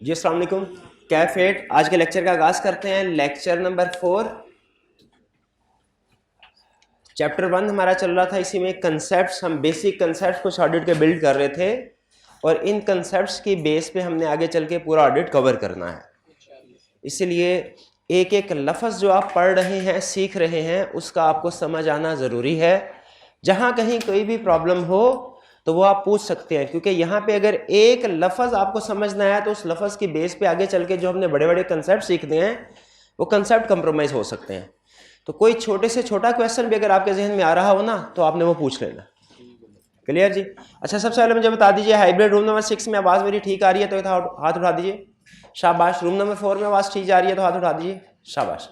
जी अस्सलाम वालेकुम। कैफेट आज के लेक्चर का आगाज़ करते हैं। लेक्चर नंबर 4, चैप्टर 1 हमारा चल रहा था। इसी में कंसेप्ट्स, हम बेसिक कंसेप्ट्स कुछ ऑडिट के बिल्ड कर रहे थे और इन कंसेप्ट्स की बेस पे हमने आगे चल के पूरा ऑडिट कवर करना है। इसलिए एक एक लफ्ज़ जो आप पढ़ रहे हैं, सीख रहे हैं, उसका आपको समझ आना ज़रूरी है। जहाँ कहीं कोई भी प्रॉब्लम हो तो वो आप पूछ सकते हैं, क्योंकि यहाँ पे अगर एक लफ्ज़ आपको समझ ना आया तो उस लफ्ज़ की बेस पे आगे चल के जो हमने बड़े बड़े कंसेप्ट सीखते हैं वो कंसेप्ट कंप्रोमाइज़ हो सकते हैं। तो कोई छोटे से छोटा क्वेश्चन भी अगर आपके जहन में आ रहा हो ना तो आपने वो पूछ लेना। क्लियर जी? अच्छा, सबसे पहले मुझे बता दीजिए, हाइब्रिड रूम नंबर 6 में आवाज़ मेरी ठीक आ रही है तो हाथ उठा दीजिए, शाबाश। रूम नंबर 4 में आवाज़ ठीक जा रही है तो हाथ उठा दीजिए, शाबाश।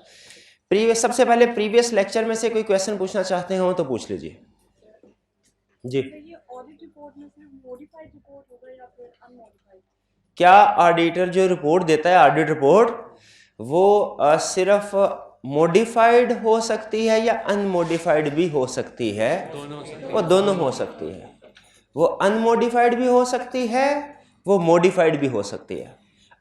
सबसे पहले प्रीवियस लेक्चर में से कोई क्वेश्चन पूछना चाहते हो तो पूछ लीजिए जी। क्या ऑडिटर जो रिपोर्ट देता है, ऑडिट रिपोर्ट, वो सिर्फ मॉडिफाइड हो सकती है या अनमॉडिफाइड भी हो सकती है? वो दोनों हो सकती है। वो अनमॉडिफाइड भी हो सकती है, वो मॉडिफाइड भी हो सकती है।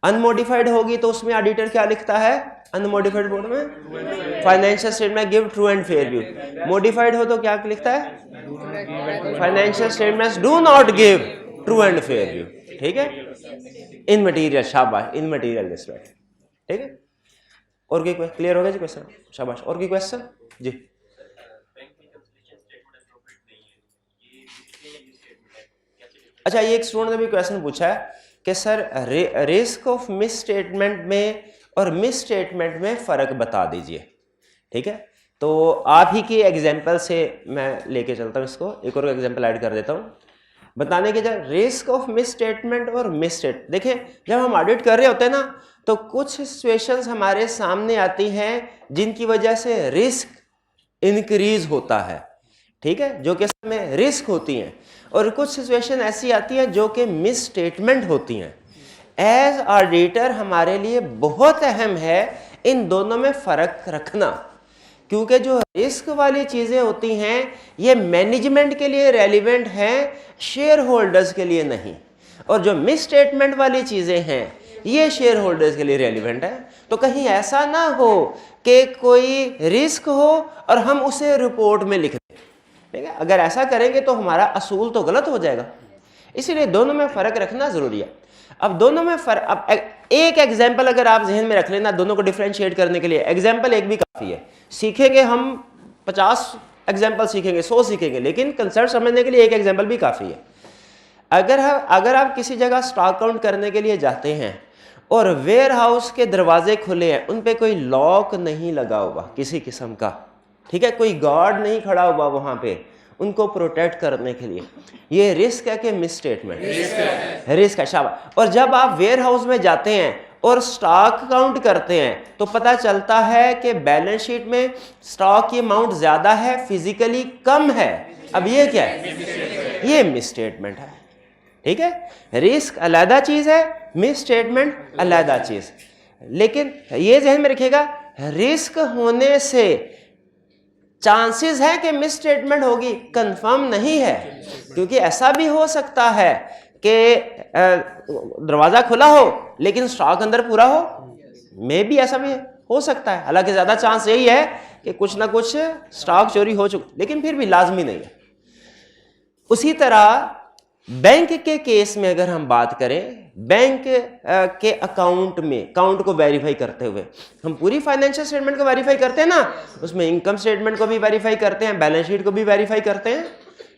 अनमॉडिफाइड होगी तो उसमें ऑडिटर क्या लिखता है? अनमॉडिफाइड रिपोर्ट में financial statement give true and fair view. Modified हो तो क्या लिखता है? Financial statements do not give true and fair view. ठीक है, इन मटीरियल, शाबाश, इन मटीरियल रिस्पेक्ट। ठीक है, और कोई क्लियर हो गया जी क्वेश्चन? शाबाश। और कोई क्वेश्चन जी? अच्छा, ये एक स्टूडेंट ने भी क्वेश्चन पूछा है कि sir risk of miss statement में और मिस स्टेटमेंट में फ़र्क बता दीजिए। ठीक है, तो आप ही की एग्जांपल से मैं लेके चलता हूँ इसको, एक और एग्जांपल ऐड कर देता हूँ बताने के। जब रिस्क ऑफ मिस स्टेटमेंट और मिस स्टेट, देखिए जब हम ऑडिट कर रहे होते हैं ना तो कुछ सिचुएशंस हमारे सामने आती हैं जिनकी वजह से रिस्क इंक्रीज होता है। ठीक है, जो कि में रिस्क होती हैं, और कुछ सिचुएशन ऐसी आती हैं जो कि मिस स्टेटमेंट होती हैं। एज ऑडिटर हमारे लिए बहुत अहम है इन दोनों में फ़र्क रखना, क्योंकि जो रिस्क वाली चीज़ें होती हैं ये मैनेजमेंट के लिए रेलिवेंट हैं, शेयर होल्डर्स के लिए नहीं। और जो मिस स्टेटमेंट वाली चीज़ें हैं ये शेयर होल्डर्स के लिए रेलिवेंट है। तो कहीं ऐसा ना हो कि कोई रिस्क हो और हम उसे रिपोर्ट में लिख दें। ठीक है, अगर ऐसा करेंगे तो हमारा असूल तो गलत हो जाएगा। इसीलिए दोनों में फ़र्क रखना ज़रूरी है। अब दोनों में फ़र्क, अब एक एग्जाम्पल अगर आप जहन में रख लेना दोनों को डिफ्रेंशिएट करने के लिए, एग्जाम्पल एक भी काफ़ी है। सीखेंगे हम 50 एग्जाम्पल सीखेंगे, 100 सीखेंगे, लेकिन कंसेप्ट समझने के लिए एक एग्जाम्पल भी काफ़ी है। अगर आप किसी जगह स्टॉक काउंट करने के लिए जाते हैं और वेयर हाउस के दरवाजे खुले हैं, उन पे कोई लॉक नहीं लगा हुआ किसी किस्म का, ठीक है, कोई गार्ड नहीं खड़ा हुआ वहां पे उनको प्रोटेक्ट करने के लिए, ये रिस्क है कि मिस स्टेटमेंट? रिस्क है, शाबाश। और जब आप वेयर हाउस में जाते हैं और स्टॉक काउंट करते हैं तो पता चलता है कि बैलेंस शीट में स्टॉक की अमाउंट ज्यादा है, फिजिकली कम है, अब ये क्या है? ये मिस स्टेटमेंट है। ठीक है, रिस्क अलग चीज है, मिस स्टेटमेंट अलग चीज। लेकिन ये ध्यान में रखिएगा, रिस्क होने से चांसेस है कि मिस स्टेटमेंट होगी, कंफर्म नहीं है, क्योंकि ऐसा भी हो सकता है कि दरवाजा खुला हो लेकिन स्टॉक अंदर पूरा हो, मे भी ऐसा भी हो सकता है। हालांकि ज्यादा चांस यही है कि कुछ ना कुछ स्टॉक चोरी हो चुका, लेकिन फिर भी लाजमी नहीं है। उसी तरह बैंक के केस में अगर हम बात करें, बैंक के अकाउंट को वेरीफाई करते हुए हम पूरी फाइनेंशियल स्टेटमेंट को वेरीफाई करते हैं ना, उसमें इनकम स्टेटमेंट को भी वेरीफाई करते हैं, बैलेंस शीट को भी वेरीफाई करते हैं।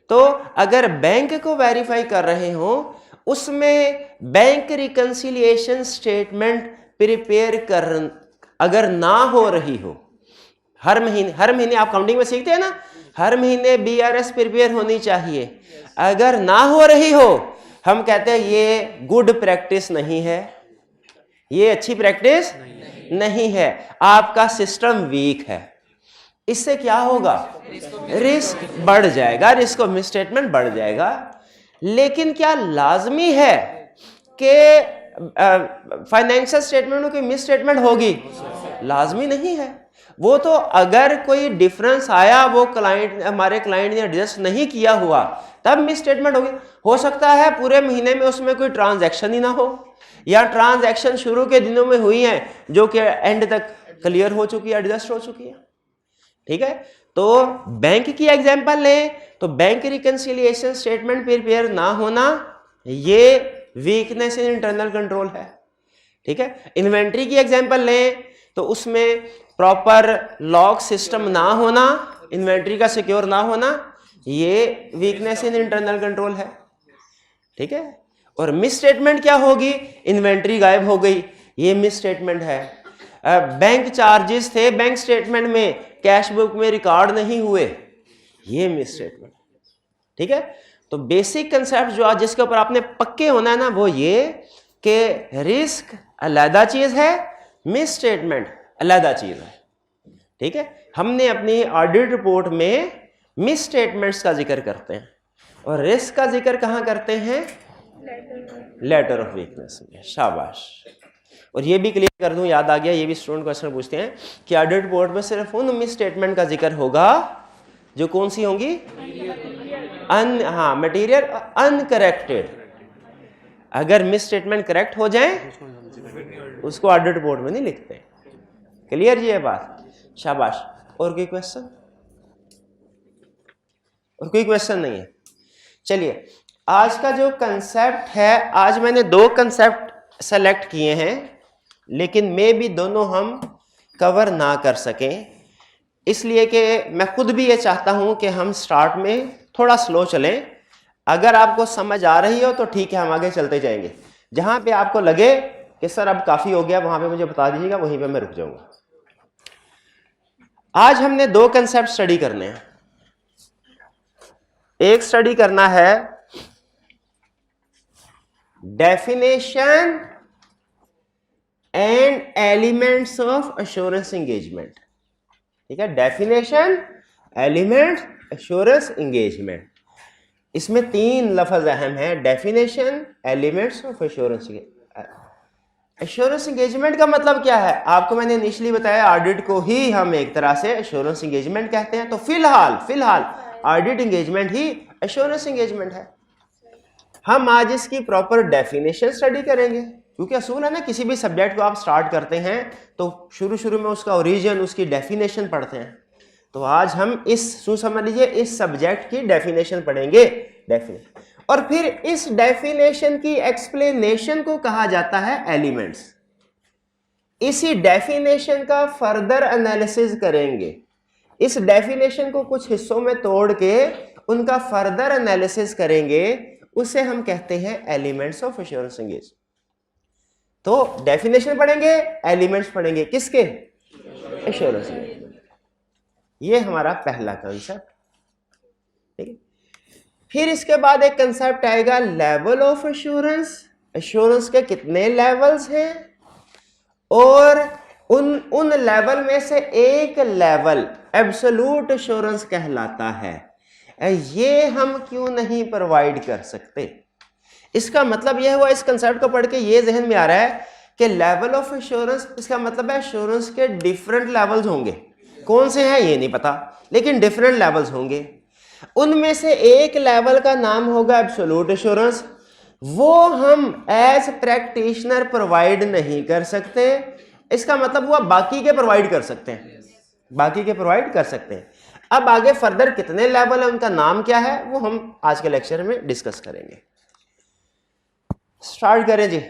तो अगर बैंक को वेरीफाई कर रहे हो, उसमें बैंक रिकंसिलिएशन स्टेटमेंट प्रिपेयर कर अगर ना हो रही हो, हर महीने आप काउंटिंग में सीखते हैं ना, हर महीने BRS प्रिपेयर होनी चाहिए, अगर ना हो रही हो, हम कहते हैं ये गुड प्रैक्टिस नहीं है, ये अच्छी प्रैक्टिस नहीं है, आपका सिस्टम वीक है। इससे क्या होगा? रिस्क बढ़ जाएगा, रिस्क ऑफ मिस स्टेटमेंट बढ़ जाएगा। लेकिन क्या लाजमी है कि फाइनेंशियल स्टेटमेंट में कोई मिस स्टेटमेंट होगी? लाजमी नहीं है। वो तो अगर कोई डिफरेंस आया, वो हमारे क्लाइंट ने एडजस्ट नहीं किया हुआ, तब मिस स्टेटमेंट होगी। हो सकता है पूरे महीने में उसमें कोई ट्रांजैक्शन ही ना हो, या ट्रांजैक्शन शुरू के दिनों में हुई है जो कि एंड तक क्लियर हो चुकी है, एडजस्ट हो चुकी है। ठीक है, तो बैंक की एग्जांपल लें तो बैंक रिकंसिलिएशन स्टेटमेंट प्रिपेयर ना होना ये वीकनेस इन इंटरनल कंट्रोल है। ठीक है, इन्वेंट्री की एग्जांपल लें तो उसमें प्रॉपर लॉक सिस्टम ना होना, इन्वेंट्री का सिक्योर ना होना, ये वीकनेस इन इंटरनल कंट्रोल है। ठीक है, और मिस स्टेटमेंट क्या होगी, इन्वेंट्री गायब हो गई, ये मिस स्टेटमेंट है। बैंक चार्जेस थे बैंक स्टेटमेंट में, कैश बुक में रिकॉर्ड नहीं हुए, ये मिस स्टेटमेंट। ठीक है, तो बेसिक कंसेप्ट जो आज जिसके ऊपर आपने पक्के होना है ना वो ये कि रिस्क अलग चीज है, मिस स्टेटमेंट अलग चीज है। ठीक है, हमने अपनी ऑडिट रिपोर्ट में मिस स्टेटमेंट्स का जिक्र करते हैं और रिस्क का जिक्र कहां करते हैं, लेटर ऑफ वीकनेस में। शाबाश। और ये भी क्लियर कर दूं, याद आ गया, ये भी स्टूडेंट क्वेश्चन पूछते हैं कि ऑडिट रिपोर्ट में सिर्फ उन मिस स्टेटमेंट का जिक्र होगा जो कौन सी होंगी, मटेरियल अनकरेक्टेड। अगर मिस स्टेटमेंट करेक्ट हो जाए उसको ऑडिट रिपोर्ट में नहीं लिखते। क्लियर जी ये बात, शाबाश। और कोई क्वेश्चन, और कोई क्वेश्चन नहीं है। चलिए, आज का जो कंसेप्ट है, आज मैंने 2 कंसेप्ट सेलेक्ट किए हैं, लेकिन मे भी दोनों हम कवर ना कर सकें, इसलिए कि मैं खुद भी ये चाहता हूं कि हम स्टार्ट में थोड़ा स्लो चलें। अगर आपको समझ आ रही हो तो ठीक है, हम आगे चलते जाएंगे। जहां पे आपको लगे कि सर अब काफी हो गया, वहां पे मुझे बता दीजिएगा, वहीं पे मैं रुक जाऊंगा। आज हमने 2 कंसेप्ट स्टडी करने हैं। एक स्टडी करना है definition and elements of assurance engagement. ठीक है, डेफिनेशन, एलिमेंट, एश्योरेंस एंगेजमेंट। इसमें 3 लफ्ज अहम हैं, definition, elements of assurance. Assurance engagement का मतलब क्या है, आपको मैंने इनिशियली बताया ऑडिट को ही हम एक तरह से एश्योरेंस एंगेजमेंट कहते हैं। तो फिलहाल ऑडिट एंगेजमेंट ही एश्योरेंस एंगेजमेंट है। हम आज इसकी प्रॉपर डेफिनेशन स्टडी करेंगे, क्योंकि असूल है ना, किसी भी सब्जेक्ट को आप स्टार्ट करते हैं तो शुरू में उसका ओरिजिन, उसकी डेफिनेशन पढ़ते हैं। तो आज हम समझ लीजिए इस सब्जेक्ट की डेफिनेशन पढ़ेंगे, और फिर इस डेफिनेशन की एक्सप्लेनेशन को कहा जाता है एलिमेंट्स। इसी डेफिनेशन का फर्दर एनालिसिस करेंगे, इस डेफिनेशन को कुछ हिस्सों में तोड़ के उनका फर्दर एनालिसिस करेंगे, उसे हम कहते हैं एलिमेंट्स ऑफ एश्योरेंस एंगेजमेंट। तो डेफिनेशन पढ़ेंगे, एलिमेंट्स पढ़ेंगे, किसके, एश्योरेंस एंगेजमेंट। ये हमारा पहला कंसेप्ट। ठीक है, फिर इसके बाद एक कंसेप्ट आएगा लेवल ऑफ एश्योरेंस। एश्योरेंस के कितने लेवल्स हैं और उन लेवल में से एक लेवल एब्सोल्यूट एश्योरेंस कहलाता है। ये हम क्यों नहीं प्रोवाइड कर सकते। इसका मतलब यह हुआ, इस कंसेप्ट को पढ़ के ये जहन में आ रहा है कि लेवल ऑफ एश्योरेंस, इसका मतलब है एश्योरेंस के डिफरेंट लेवल्स होंगे। कौन से हैं ये नहीं पता, लेकिन डिफरेंट लेवल्स होंगे। उनमें से एक लेवल का नाम होगा एब्सोल्यूट एश्योरेंस। वो हम एज प्रैक्टिशनर प्रोवाइड नहीं कर सकते। इसका मतलब हुआ बाकी के प्रोवाइड कर सकते हैं, बाकी के प्रोवाइड कर सकते हैं। अब आगे फर्दर कितने लेवल है, उनका नाम क्या है, वो हम आज के लेक्चर में डिस्कस करेंगे। स्टार्ट करें जी।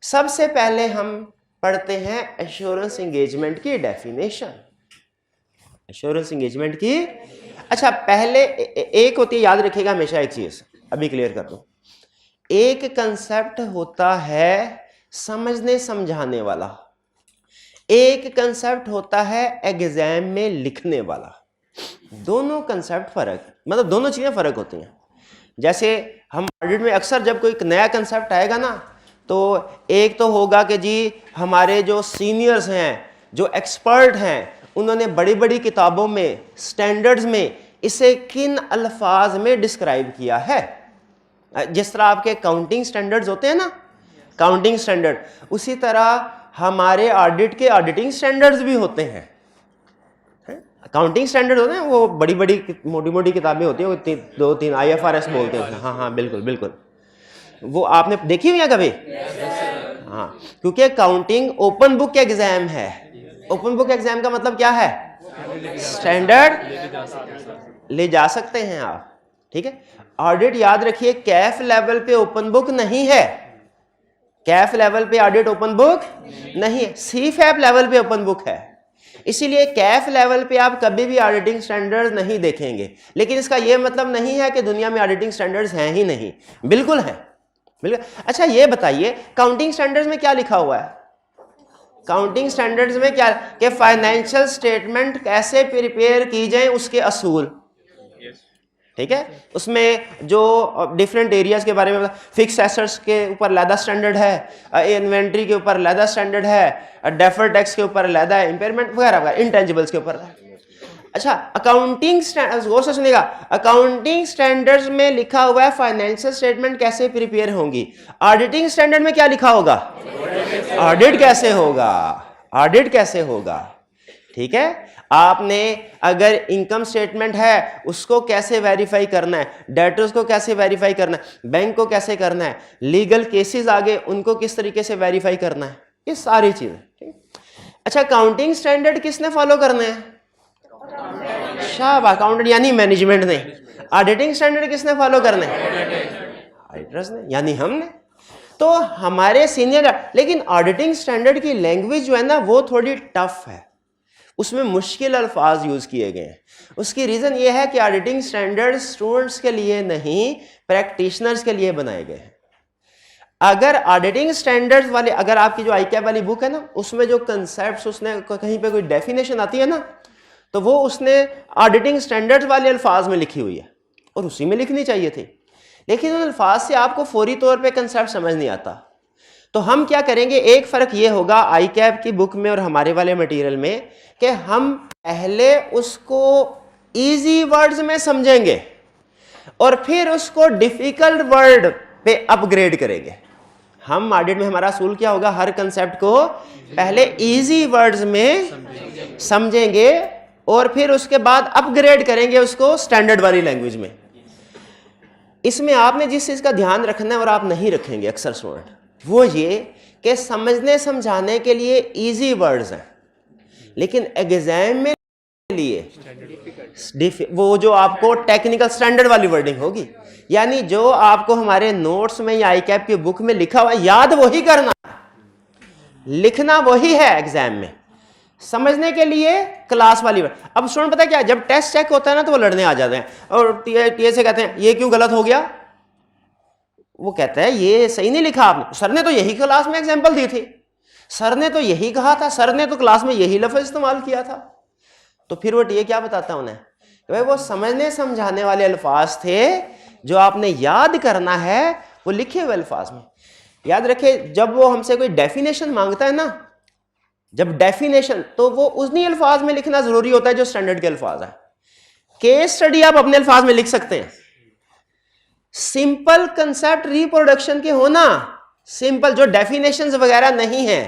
सबसे पहले हम पढ़ते हैं एश्योरेंस एंगेजमेंट की डेफिनेशन। एश्योरेंस एंगेजमेंट की, अच्छा पहले एक होती है, याद रखिएगा हमेशा एक चीज, अभी क्लियर कर दूं। एक कंसेप्ट होता है समझने समझाने वाला, एक कंसेप्ट होता है एग्जाम में लिखने वाला। दोनों कंसेप्ट फर्क, मतलब दोनों चीजें फर्क होती हैं। जैसे हम ऑडिट में अक्सर जब कोई नया कंसेप्ट आएगा ना, तो एक तो होगा कि जी हमारे जो सीनियर्स हैं, जो एक्सपर्ट हैं, उन्होंने बड़ी बड़ी किताबों में, स्टैंडर्ड्स में इसे किन अल्फाज में डिस्क्राइब किया है। जिस तरह आपके काउंटिंग स्टैंडर्ड्स होते हैं ना, काउंटिंग स्टैंडर्ड, उसी तरह हमारे ऑडिट के ऑडिटिंग स्टैंडर्ड्स भी होते हैं। अकाउंटिंग स्टैंडर्ड होते हैं, वो बड़ी बड़ी मोटी मोटी किताबें होती हैं, वो 2-3 IFRS बोलते हैं। हाँ बिल्कुल बिल्कुल, वो आपने देखी हुई है कभी? हाँ, क्योंकि अकाउंटिंग ओपन बुक एग्जाम है। ओपन बुक एग्जाम का मतलब क्या है? स्टैंडर्ड ले जा सकते हैं आप, ठीक है। ऑडिट याद रखिए कैफ लेवल पे ओपन बुक नहीं है, कैफ लेवल पे ऑडिट ओपन बुक नहीं है, सीफैप लेवल पे ओपन बुक है। इसीलिए कैफ लेवल पे आप कभी भी ऑडिटिंग स्टैंडर्ड्स नहीं देखेंगे। लेकिन इसका यह मतलब नहीं है कि दुनिया में ऑडिटिंग स्टैंडर्ड्स हैं ही नहीं, बिल्कुल है, बिल्कुल। अच्छा ये बताइए काउंटिंग स्टैंडर्ड्स में क्या लिखा हुआ है? काउंटिंग स्टैंडर्ड्स में क्या कि फाइनेंशियल स्टेटमेंट कैसे प्रिपेयर की जाए उसके असूल, ठीक है। उसमें जो डिफरेंट एरियाज के बारे में, फिक्स एसेट्स के ऊपर अलग स्टैंडर्ड है, इन्वेंट्री के ऊपर अलग स्टैंडर्ड है, डेफर्ड टैक्स के ऊपर अलग है, इंपेयरमेंट वगैरह वगैरह, इंटेंजिबल्स के ऊपर। अच्छा अकाउंटिंग स्टैंडर्ड्स, गौर से सुनिएगा, अकाउंटिंग स्टैंडर्ड्स में लिखा हुआ है फाइनेंशियल स्टेटमेंट कैसे प्रिपेयर होंगी। ऑडिटिंग स्टैंडर्ड में क्या लिखा होगा? ऑडिट कैसे होगा, ऑडिट कैसे होगा, ठीक है। आपने अगर इनकम स्टेटमेंट है उसको कैसे वेरीफाई करना है, डेटर्स को कैसे वेरीफाई करना है, बैंक को कैसे करना है, लीगल केसेस आगे उनको किस तरीके से वेरीफाई करना है, ये सारी चीजें। अच्छा अकाउंटिंग स्टैंडर्ड किसने फॉलो करना है? शाबाश, अकाउंटेंट यानी मैनेजमेंट ने। ऑडिटिंग स्टैंडर्ड किसने फॉलो करना है? ऑडिटर्स ने, यानी हमने। तो हमारे सीनियर, लेकिन ऑडिटिंग स्टैंडर्ड की लैंग्वेज जो है ना वो थोड़ी टफ है, उसमें मुश्किल अल्फाज यूज किए गए हैं। उसकी रीजन ये है कि ऑडिटिंग स्टैंडर्ड स्टूडेंट्स के लिए नहीं प्रैक्टिशनर्स के लिए बनाए गए हैं। अगर ऑडिटिंग स्टैंडर्ड्स वाले, अगर आपकी जो आईकैप वाली बुक है ना उसमें जो कंसेप्ट्स उसने कहीं पे कोई डेफिनेशन आती है ना तो वो उसने ऑडिटिंग स्टैंडर्ड्स वाले अल्फाज में लिखी हुई है और उसी में लिखनी चाहिए थी, लेकिन उन अल्फाज से आपको फौरी तौर पे कंसेप्ट समझ नहीं आता। तो हम क्या करेंगे, एक फर्क ये होगा आईकैप की बुक में और हमारे वाले मटेरियल में कि हम पहले उसको इजी वर्ड्स में समझेंगे और फिर उसको डिफिकल्ट वर्ड पे अपग्रेड करेंगे। हम ऑडिट में हमारा असूल क्या होगा, हर कंसेप्ट को पहले इजी वर्ड्स में समझेंगे और फिर उसके बाद अपग्रेड करेंगे उसको स्टैंडर्ड वाली लैंग्वेज में। इसमें आपने जिस चीज का ध्यान रखना है और आप नहीं रखेंगे अक्सर स्टूडेंट, वो ये कि समझने समझाने के लिए इजी वर्ड्स हैं लेकिन एग्जाम में लिए वो जो आपको टेक्निकल स्टैंडर्ड वाली वर्डिंग होगी, यानी जो आपको हमारे नोट्स में या आईकैप की बुक में लिखा हुआ याद वही करना, लिखना वही है एग्जाम में, समझने के लिए क्लास वाली वर्ड। अब स्टूडेंट पता क्या, जब टेस्ट चेक होता है ना तो वो लड़ने आ जाते हैं और टीए से कहते हैं ये क्यों गलत हो गया, वो कहता है ये सही नहीं लिखा आपने, सर ने तो यही क्लास में एग्जाम्पल दी थी, सर ने तो यही कहा था, सर ने तो क्लास में यही लफ्ज इस्तेमाल किया था। तो फिर वो टीए क्या बताता है उन्हें, भाई वो समझने समझाने वाले अल्फाज थे, जो आपने याद करना है वो लिखे हुए अल्फाज में। याद रखे जब वो हमसे कोई डेफिनेशन मांगता है ना, जब डेफिनेशन तो वो उन्हीं अल्फाज में लिखना जरूरी होता है जो स्टैंडर्ड के अल्फाज है। केस स्टडी आप अपने अल्फाज में लिख सकते हैं, सिंपल कंसेप्ट रिप्रोडक्शन के होना, सिंपल जो डेफिनेशंस वगैरह नहीं है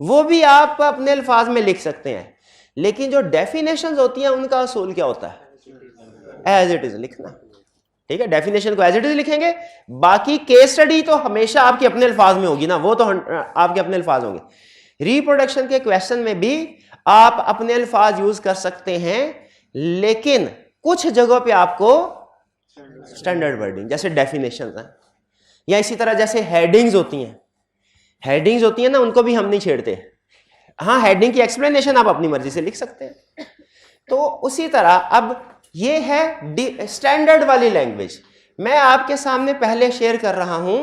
वो भी आप अपने अल्फाज में लिख सकते हैं, लेकिन जो डेफिनेशंस होती हैं उनका असूल क्या होता है, एज इट इज लिखना, ठीक है। डेफिनेशन को एज इट इज लिखेंगे, बाकी केस स्टडी तो हमेशा आपके अपने अल्फाज में होगी ना, वो तो आपके अपने अल्फाज होंगे। रिप्रोडक्शन के क्वेश्चन में भी आप अपने अल्फाज यूज कर सकते हैं, लेकिन कुछ जगहों पे आपको स्टैंडर्ड वर्डिंग जैसे डेफिनेशन है, या इसी तरह जैसे हेडिंग्स होती हैं, हेडिंग्स होती हैं ना उनको भी हम नहीं छेड़ते। हाँ, हेडिंग की एक्सप्लेनेशन आप अपनी मर्जी से लिख सकते हैं। तो उसी तरह अब ये है स्टैंडर्ड वाली लैंग्वेज, मैं आपके सामने पहले शेयर कर रहा हूं।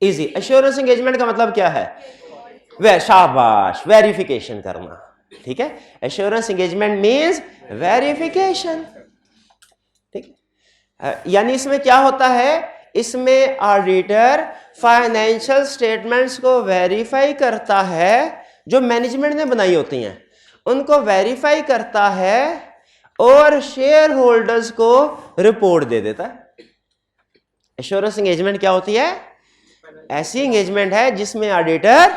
इजी एश्योरेंस एंगेजमेंट का मतलब क्या है, शाबाश, वेरिफिकेशन करना, ठीक है। एश्योरेंस एंगेजमेंट मींस वेरिफिकेशन, ठीक है। यानी इसमें क्या होता है, इसमें ऑडिटर फाइनेंशियल स्टेटमेंट्स को वेरीफाई करता है, जो मैनेजमेंट ने बनाई होती हैं उनको वेरीफाई करता है और शेयर होल्डर्स को रिपोर्ट दे देता है। एश्योरेंस एंगेजमेंट क्या होती है, ऐसी एंगेजमेंट है जिसमें ऑडिटर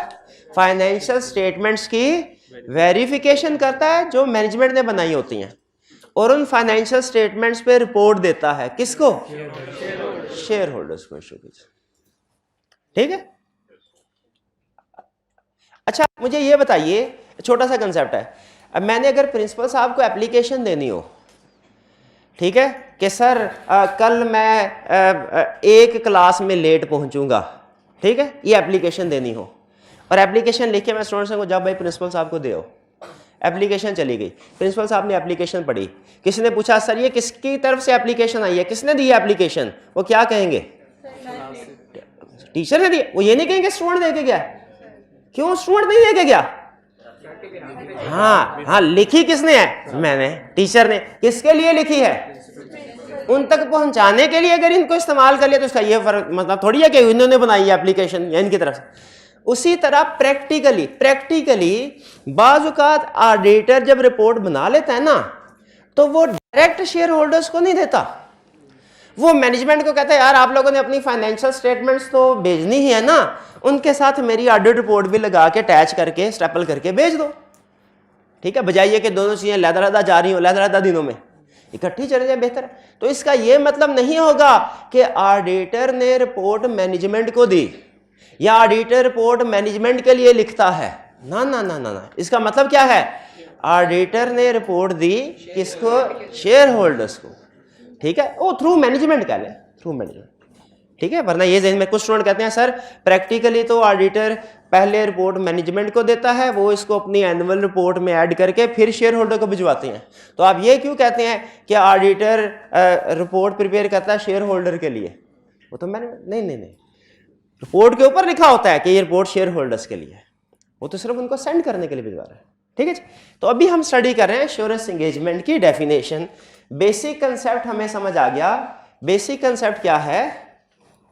फाइनेंशियल स्टेटमेंट्स की वेरिफिकेशन करता है जो मैनेजमेंट ने बनाई होती हैं और उन फाइनेंशियल स्टेटमेंट्स पे रिपोर्ट देता है, किसको, शेयर होल्डर्स को, ठीक है। अच्छा मुझे ये बताइए, छोटा सा कंसेप्ट है, अब मैंने अगर प्रिंसिपल साहब को एप्लीकेशन देनी हो, ठीक है, कि सर कल मैं एक क्लास में लेट पहुंचूंगा, ठीक है, ये एप्लीकेशन देनी हो, और एप्लीकेशन लिख के मैं स्टूडेंट्स को जब भाई प्रिंसिपल साहब को दो, एप्लीकेशन चली गई, प्रिंसिपल साहब ने एप्लीकेशन पढ़ी, किसी ने पूछा सर ये किसकी तरफ से एप्लीकेशन आई है, किसने दी एप्लीकेशन, वो क्या कहेंगे, टीचर ने दी, वो ये नहीं कहेंगे स्टूडेंट दे के गया, क्यों स्टूडेंट नहीं दे के गया, हाँ हाँ लिखी किसने है, मैंने, टीचर ने, किसके लिए लिखी है, उन तक पहुंचाने के लिए, अगर इनको इस्तेमाल कर लिया तो इसका ये फर्क मतलब थोड़ी है कि इन्होंने बनाई है एप्लीकेशन या इनकी तरफ से। उसी तरह प्रैक्टिकली बाज़ औक़ात ऑडिटर जब रिपोर्ट बना लेता है ना, तो वो डायरेक्ट शेयर होल्डर्स को नहीं देता, वो मैनेजमेंट को कहता है यार आप लोगों ने अपनी फाइनेंशियल स्टेटमेंट्स तो भेजनी ही है ना, उनके साथ मेरी ऑडिट रिपोर्ट भी लगा के अटैच करके स्टेपल करके भेज दो, ठीक है, बजाय कि दोनों चीजें लहदा जा रही हो, लहदा दिनों में इकट्ठी चले जाए, बेहतर है। तो इसका यह मतलब नहीं होगा कि ऑडिटर ने रिपोर्ट मैनेजमेंट को दी या ऑडिटर रिपोर्ट मैनेजमेंट के लिए लिखता है, ना ना ना ना ना, इसका मतलब क्या है, ऑडिटर ने रिपोर्ट दी किसको, शेयर होल्डर्स को, ठीक है, वो थ्रू मैनेजमेंट कह ले, थ्रू मैनेजमेंट, ठीक है, वरना ये ज़हन में कुछ स्टूडेंट कहते हैं सर प्रैक्टिकली तो ऑडिटर पहले रिपोर्ट मैनेजमेंट को देता है, वो इसको अपनी एनुअल रिपोर्ट में ऐड करके फिर शेयर होल्डर को भिजवाते हैं, तो आप ये क्यों कहते हैं कि ऑडिटर रिपोर्ट प्रिपेयर करता है शेयर होल्डर के लिए, वो तो मैंने नहीं, रिपोर्ट के ऊपर लिखा होता है कि ये रिपोर्ट शेयर होल्डर्स के लिए है, वो तो सिर्फ उनको सेंड करने के लिए भिजवा रहा है, ठीक है। तो अभी हम स्टडी कर रहे हैं एश्योरेंस एंगेजमेंट की डेफिनेशन, बेसिक कंसेप्ट हमें समझ आ गया, बेसिक कंसेप्ट क्या है,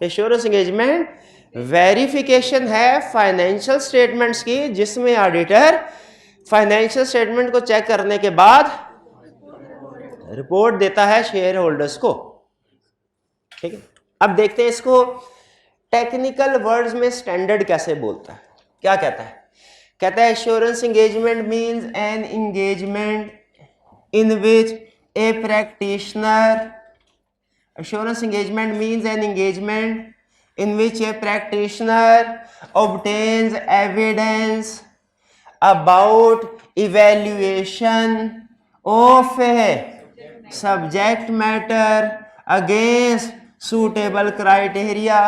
एश्योरेंस एंगेजमेंट वेरिफिकेशन है फाइनेंशियल स्टेटमेंट्स की, जिसमें ऑडिटर फाइनेंशियल स्टेटमेंट को चेक करने के बाद रिपोर्ट देता है शेयर होल्डर्स को, ठीक है। अब देखते हैं इसको टेक्निकल वर्ड्स में स्टैंडर्ड कैसे बोलता है, क्या कहता है, कहता है assurance engagement means an engagement in which a practitioner, assurance engagement means an engagement in which a practitioner obtains evidence about evaluation of a subject matter against suitable criteria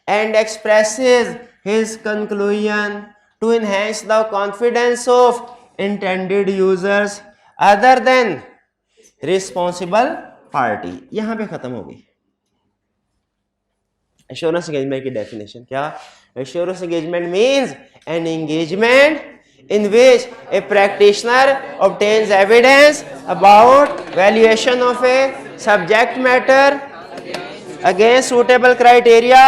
and expresses his conclusion to enhance the confidence of intended users other than responsible party. यहां पे खत्म हो गई assurance engagement की definition. क्या, assurance engagement means an engagement in which a practitioner obtains evidence about valuation of a subject matter against suitable criteria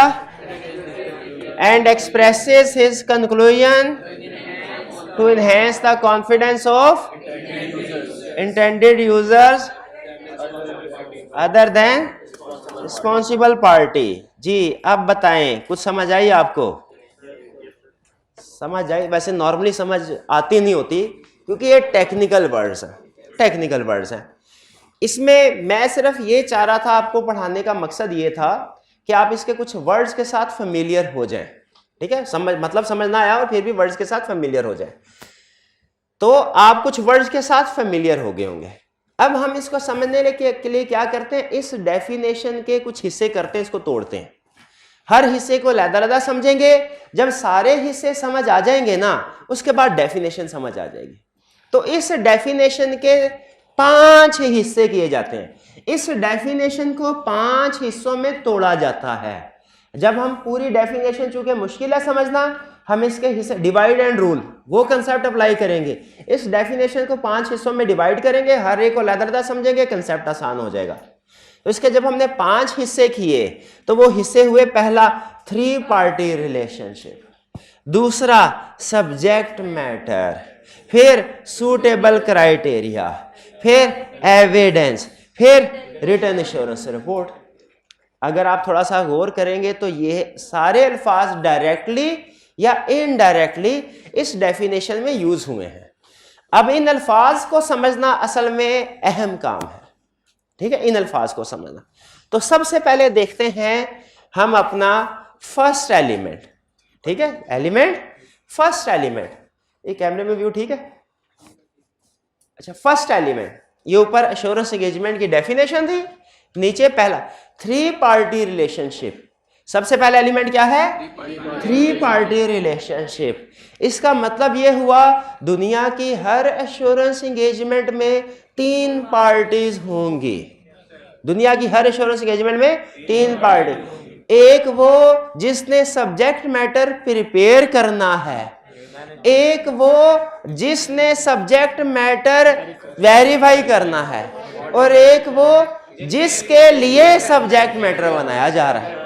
and expresses his conclusion to enhance the confidence of intended users other than responsible party. जी अब बताएं, कुछ समझ आई आपको? समझ आई? वैसे normally समझ आती नहीं होती क्योंकि ये टेक्निकल वर्ड्स हैं, टेक्निकल वर्ड्स हैं। इसमें मैं सिर्फ ये चाह रहा था, आपको पढ़ाने का मकसद ये था कि आप इसके कुछ वर्ड्स के साथ फेमिलियर हो जाएं, ठीक है, समझ मतलब समझना आया और फिर भी वर्ड्स के साथ फेमिलियर हो जाएं। तो आप कुछ वर्ड्स के साथ फेमिलियर हो गए होंगे। अब हम इसको समझने के लिए क्या करते हैं, इस डेफिनेशन के कुछ हिस्से करते हैं, इसको तोड़ते हैं। हर हिस्से को लहदा समझेंगे, जब सारे हिस्से समझ आ जाएंगे ना, उसके बाद डेफिनेशन समझ आ जाएगी। तो इस डेफिनेशन के 5 हिस्से किए जाते हैं। इस डेफिनेशन को 5 हिस्सों में तोड़ा जाता है। जब हम पूरी डेफिनेशन, चूंकि मुश्किल है समझना, हम इसके हिस्से डिवाइड एंड रूल वो कंसेप्ट अप्लाई करेंगे। इस डेफिनेशन को 5 हिस्सों में डिवाइड करेंगे, हर एक को लहदा समझेंगे, कंसेप्ट आसान हो जाएगा। तो इसके जब हमने 5 हिस्से किए तो वो हिस्से हुए, पहला 3 पार्टी रिलेशनशिप, दूसरा सब्जेक्ट मैटर, फिर सूटेबल क्राइटेरिया, फिर एविडेंस, फिर रिटन एश्योरेंस रिपोर्ट। अगर आप थोड़ा सा गौर करेंगे तो ये सारे अल्फाज डायरेक्टली या इनडायरेक्टली इस डेफिनेशन में यूज हुए हैं। अब इन अल्फाज को समझना असल में अहम काम है, ठीक है, इन अल्फाज को समझना। तो सबसे पहले देखते हैं हम अपना फर्स्ट एलिमेंट, ठीक है, एलिमेंट फर्स्ट एलिमेंट, ये कैमरे में व्यू ठीक है? अच्छा, फर्स्ट एलिमेंट, ये ऊपर एश्योरेंस एंगेजमेंट की डेफिनेशन थी, नीचे पहला 3 पार्टी रिलेशनशिप। सबसे पहला एलिमेंट क्या है? 3 पार्टी रिलेशनशिप। इसका मतलब ये हुआ दुनिया की हर एश्योरेंस एंगेजमेंट में 3 पार्टीज होंगी। दुनिया की हर एश्योरेंस एंगेजमेंट में 3 पार्टी, एक वो जिसने सब्जेक्ट मैटर प्रिपेयर करना है, एक वो जिसने सब्जेक्ट मैटर वेरीफाई करना है, और एक वो जिसके लिए सब्जेक्ट मैटर बनाया जा रहा है।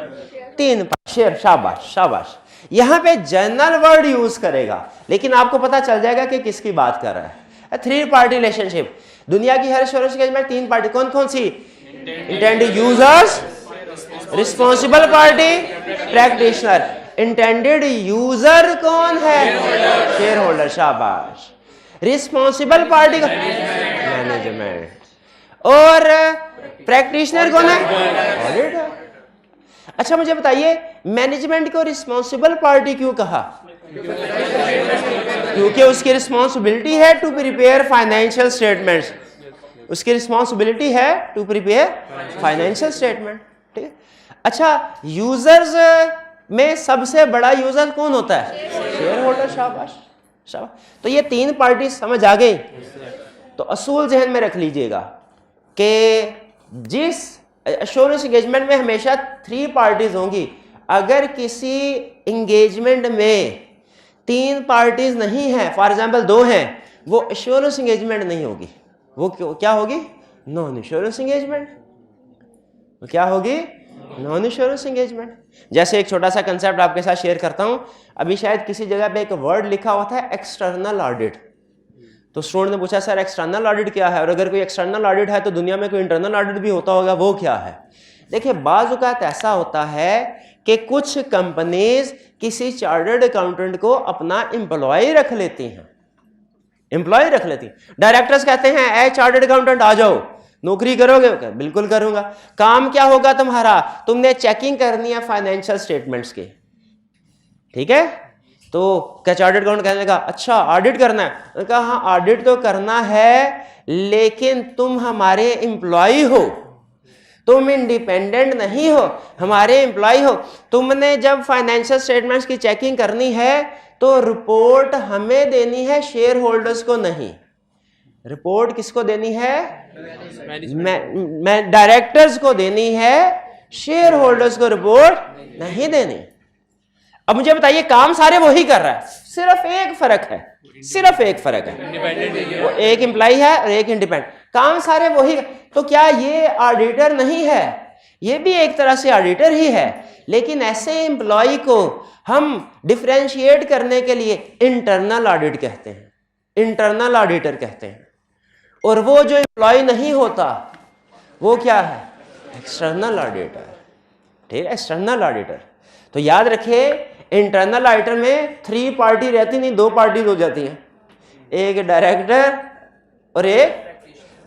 3 शेर, शाबाश शाबाश। यहां पे जनरल वर्ड यूज करेगा, लेकिन आपको पता चल जाएगा कि किसकी बात कर रहा है। 3 पार्टी रिलेशनशिप, दुनिया की हर एश्योरेंस एंगेजमेंट 3 पार्टी, कौन कौन सी? Intended users, responsible party, practitioner. Intended user कौन है? शेयर होल्डर, शाबाश। रिस्पॉन्सिबल पार्टी का मैनेजमेंट, और प्रैक्टिशनर कौन है? ऑडिटर। अच्छा मुझे बताइए, मैनेजमेंट को रिस्पॉन्सिबल पार्टी क्यों कहा? क्योंकि उसकी रिस्पॉन्सिबिलिटी है टू प्रिपेयर फाइनेंशियल स्टेटमेंट्स, उसकी रिस्पॉन्सिबिलिटी है टू प्रिपेयर फाइनेंशियल स्टेटमेंट, ठीक है? अच्छा, यूजर्स में सबसे बड़ा यूजर कौन होता है? शेयर होल्डर, शाबाश शाबाश। तो ये 3 पार्टी समझ आ गई। तो असूल जहन में रख लीजिएगा कि जिस एश्योरेंस एंगेजमेंट में हमेशा 3 पार्टीज होंगी। अगर किसी एंगेजमेंट में 3 पार्टीज नहीं है, फॉर एग्जांपल 2 हैं, वो एश्योरेंस एंगेजमेंट नहीं होगी। वो क्या होगी? Non assurance engagement. क्या होगी? Non assurance engagement. जैसे एक छोटा सा कंसेप्ट आपके साथ शेयर करता हूं। अभी शायद किसी जगह पे एक वर्ड लिखा हुआ था एक्सटर्नल ऑडिट। तो स्टूडेंट ने पूछा सर एक्सटर्नल ऑडिट क्या है, और अगर कोई एक्सटर्नल ऑडिट है तो दुनिया में कोई इंटरनल ऑडिट भी होता होगा, वो क्या है? देखिए, बाज़ औक़ात ऐसा होता है कि कुछ कंपनीज किसी चार्टर्ड अकाउंटेंट को अपना एम्प्लॉय रख लेती हैं, एम्प्लॉय रख लेती हैं। डायरेक्टर्स कहते हैं ए चार्टर्ड अकाउंटेंट आ जाओ, नौकरी करोगे? बिल्कुल करूंगा। काम क्या होगा तुम्हारा? तुमने चेकिंग करनी है फाइनेंशियल स्टेटमेंट्स की, ठीक है? तो क्या चार्टर्ड अकाउंटेंट कहने लगा अच्छा ऑडिट करना है? मैंने कहा हाँ ऑडिट तो करना है, लेकिन तुम हमारे एम्प्लॉय हो, तुम इंडिपेंडेंट नहीं हो, हमारे एम्प्लॉय हो। तुमने जब फाइनेंशियल स्टेटमेंट्स की चेकिंग करनी है तो रिपोर्ट हमें देनी है, शेयर होल्डर्स को नहीं। रिपोर्ट किसको देनी है? मैं डायरेक्टर्स को देनी है, शेयर होल्डर्स को रिपोर्ट नहीं देनी। अब मुझे बताइए, काम सारे वही कर रहा है, सिर्फ एक फर्क है, सिर्फ एक फर्क है, वो एक एम्प्लॉय है और एक इंडिपेंडेंट, काम सारे वही। तो क्या ये ऑडिटर नहीं है? ये भी एक तरह से ऑडिटर ही है, लेकिन ऐसे एम्प्लॉय को हम डिफरेंशिएट करने के लिए इंटरनल ऑडिट कहते हैं, इंटरनल ऑडिटर कहते हैं। और वो जो एम्प्लॉय नहीं होता वो क्या है? एक्सटर्नल ऑडिटर, ठीक है? External auditor. तो याद रखिए, इंटरनल ऑडिटर में 3 पार्टी रहती नहीं, 2 पार्टी हो जाती हैं, एक डायरेक्टर और एक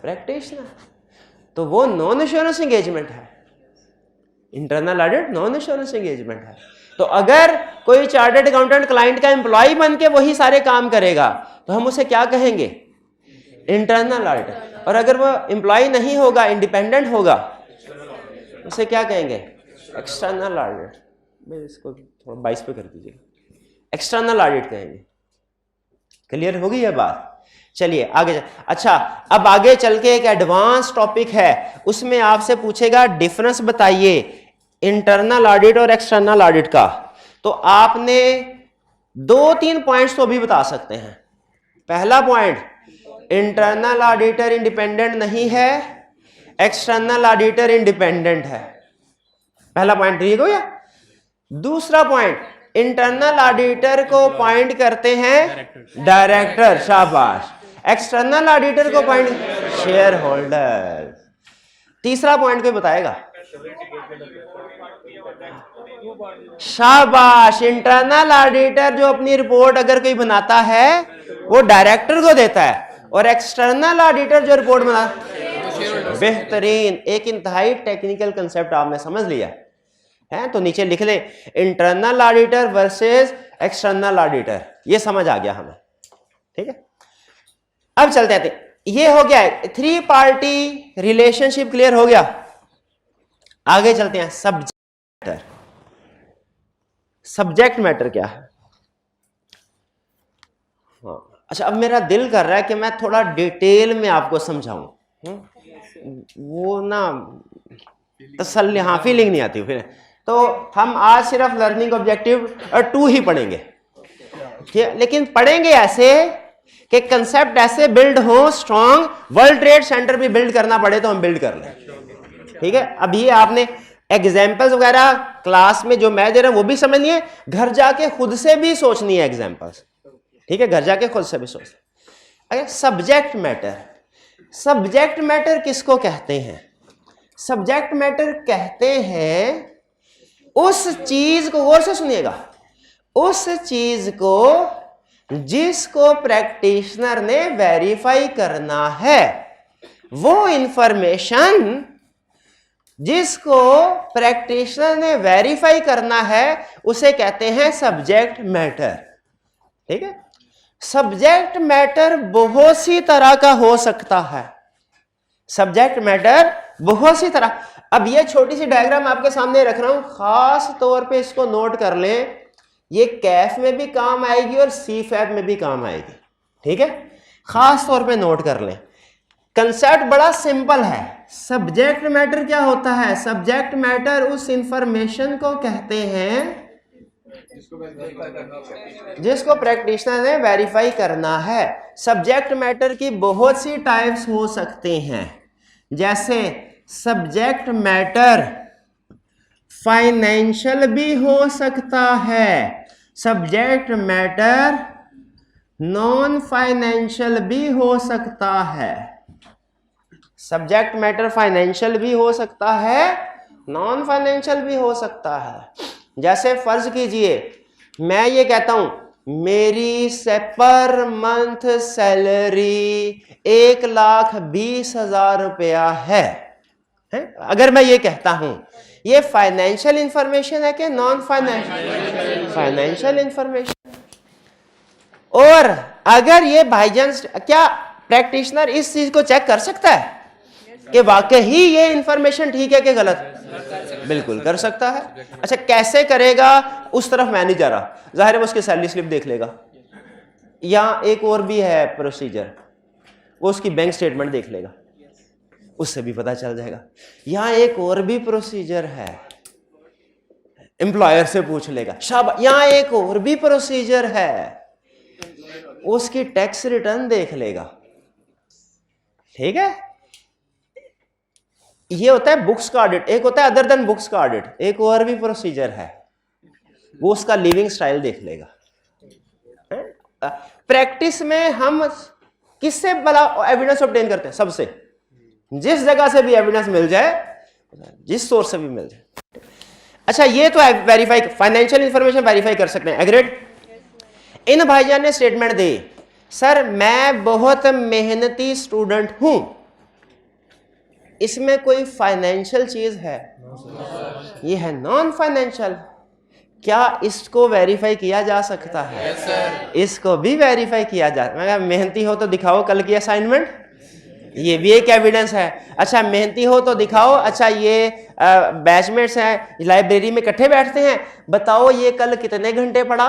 प्रैक्टिशनर। तो वो नॉन एश्योरेंस एंगेजमेंट है, internal audit non assurance engagement है। तो अगर कोई चार्टर्ड अकाउंटेंट क्लाइंट का एम्प्लॉय बन के वही सारे काम करेगा तो हम उसे क्या कहेंगे? Internal auditor. और अगर वो एम्प्लॉय नहीं होगा, इंडिपेंडेंट होगा, उसे क्या कहेंगे? External audit. मैं इसको थोड़ा 22 पे कर दीजिए, एक्सटर्नल ऑडिट कहेंगे। क्लियर होगी यह बात? चलिए आगे अच्छा, अब आगे चल के एक एडवांस टॉपिक है, उसमें आपसे पूछेगा डिफरेंस बताइए इंटरनल ऑडिट और एक्सटर्नल ऑडिट का। तो आपने 2-3 पॉइंट्स तो भी बता सकते हैं। पहला पॉइंट, इंटरनल ऑडिटर इंडिपेंडेंट नहीं है, एक्सटर्नल ऑडिटर इंडिपेंडेंट है। पहला पॉइंट ठीक हो गया। दूसरा पॉइंट, इंटरनल ऑडिटर को पॉइंट करते हैं डायरेक्टर, शाबाश। एक्सटर्नल ऑडिटर को पॉइंट शेयर होल्डर। तीसरा पॉइंट कोई बताएगा? शाबाश। इंटरनल ऑडिटर जो अपनी रिपोर्ट अगर कोई बनाता है वो डायरेक्टर को देता है, और एक्सटर्नल ऑडिटर जो रिपोर्ट बनाता, बेहतरीन, एक इंतहाई टेक्निकल कंसेप्ट आपने समझ लिया। है, तो नीचे लिख ले internal auditor versus external auditor, ये समझ आ गया हमें, ठीक है। अब चलते हैं, ये हो गया है 3 पार्टी रिलेशनशिप, क्लियर हो गया। आगे चलते हैं, सब्जेक्ट मैटर। सब्जेक्ट मैटर क्या है? हाँ, अच्छा, अब मेरा दिल कर रहा है कि मैं थोड़ा डिटेल में आपको समझाऊं, वो ना तसल्ली, हाँ, फीलिंग नहीं आती फिर। तो हम आज सिर्फ लर्निंग ऑब्जेक्टिव 2 ही पढ़ेंगे, ठीक है, लेकिन पढ़ेंगे ऐसे कि कंसेप्ट ऐसे बिल्ड हो स्ट्रॉन्ग, वर्ल्ड ट्रेड सेंटर भी बिल्ड करना पड़े तो हम बिल्ड कर लें, ठीक है। अब ये आपने एग्जाम्पल्स वगैरह क्लास में जो मैं दे रहा हूं वो भी समझनी है, घर जाके खुद से भी सोचनी है एग्जाम्पल्स, ठीक है, घर जाके खुद से भी सोच। अगर सब्जेक्ट मैटर, सब्जेक्ट मैटर किसको कहते हैं? सब्जेक्ट मैटर कहते हैं उस चीज को, गौर से सुनिएगा, उस चीज को जिसको प्रैक्टिशनर ने वेरीफाई करना है, वो इंफॉर्मेशन जिसको प्रैक्टिशनर ने वेरीफाई करना है उसे कहते हैं सब्जेक्ट मैटर, ठीक है। सब्जेक्ट मैटर बहुत सी तरह का हो सकता है, सब्जेक्ट मैटर बहुत सी तरह। अब ये छोटी सी डायग्राम आपके सामने रख रहा हूं, खास तौर पे इसको नोट कर लें, ये कैफ में भी काम आएगी और सी फैब में भी काम आएगी, ठीक है, खास तौर पे नोट कर लें। कंसेप्ट बड़ा सिंपल है। सब्जेक्ट मैटर क्या होता है? सब्जेक्ट मैटर उस इंफॉर्मेशन को कहते हैं जिसको प्रैक्टिशनर ने वेरीफाई करना है। सब्जेक्ट मैटर की बहुत सी टाइप्स हो सकते हैं, जैसे सब्जेक्ट मैटर फाइनेंशियल भी हो सकता है, सब्जेक्ट मैटर नॉन फाइनेंशियल भी हो सकता है। सब्जेक्ट मैटर फाइनेंशियल भी हो सकता है, नॉन फाइनेंशियल भी हो सकता है। जैसे फर्ज कीजिए मैं ये कहता हूं मेरी से पर मंथ सैलरी 1,20,000 रुपया है? अगर मैं ये कहता हूं, ये फाइनेंशियल इंफॉर्मेशन है कि नॉन फाइनेंशियल? Financial information. और अगर ये भाईजान, क्या प्रैक्टिशनर इस चीज को चेक कर सकता है कि वाकई ही ये इंफॉर्मेशन ठीक है कि गलत? बिल्कुल कर सकता है। अच्छा, कैसे करेगा उस तरफ मैं नहीं जा रहा, जाहिर है वो उसकी सैलरी स्लिप देख लेगा। यहां एक और भी है प्रोसीजर, वो उसकी बैंक स्टेटमेंट देख लेगा, उससे भी पता चल जाएगा। यहां एक और भी प्रोसीजर है, एम्प्लॉयर से पूछ लेगा। शाबाश। यहां एक और भी प्रोसीजर है, उसकी टैक्स रिटर्न देख लेगा, ठीक है। ये होता है बुक्स का ऑडिट, एक होता है अदर देन बुक्स का ऑडिट, एक और भी प्रोसीजर है, वो उसका लिविंग स्टाइल देख लेगा। प्रैक्टिस में हम किससे भला एविडेंस ऑब्टेन करते हैं? सबसे, जिस जगह से भी एविडेंस मिल जाए, जिस सोर्स से भी मिल जाए। अच्छा, ये तो वेरीफाई, फाइनेंशियल इंफॉर्मेशन वेरीफाई कर सकते हैं, एग्रीड। इन भाईजान ने स्टेटमेंट दी, सर मैं बहुत मेहनती स्टूडेंट हूं, इसमें कोई फाइनेंशियल चीज है? ये है नॉन फाइनेंशियल। क्या इसको वेरीफाई किया जा सकता है? yes, इसको भी वेरीफाई किया जा, मैं मेहनती हो तो दिखाओ कल की असाइनमेंट, ये भी एक एविडेंस है। अच्छा, मेहनती हो तो दिखाओ, अच्छा ये बैचमेट्स हैं, लाइब्रेरी में इकट्ठे बैठते हैं, बताओ ये कल कितने घंटे पढ़ा।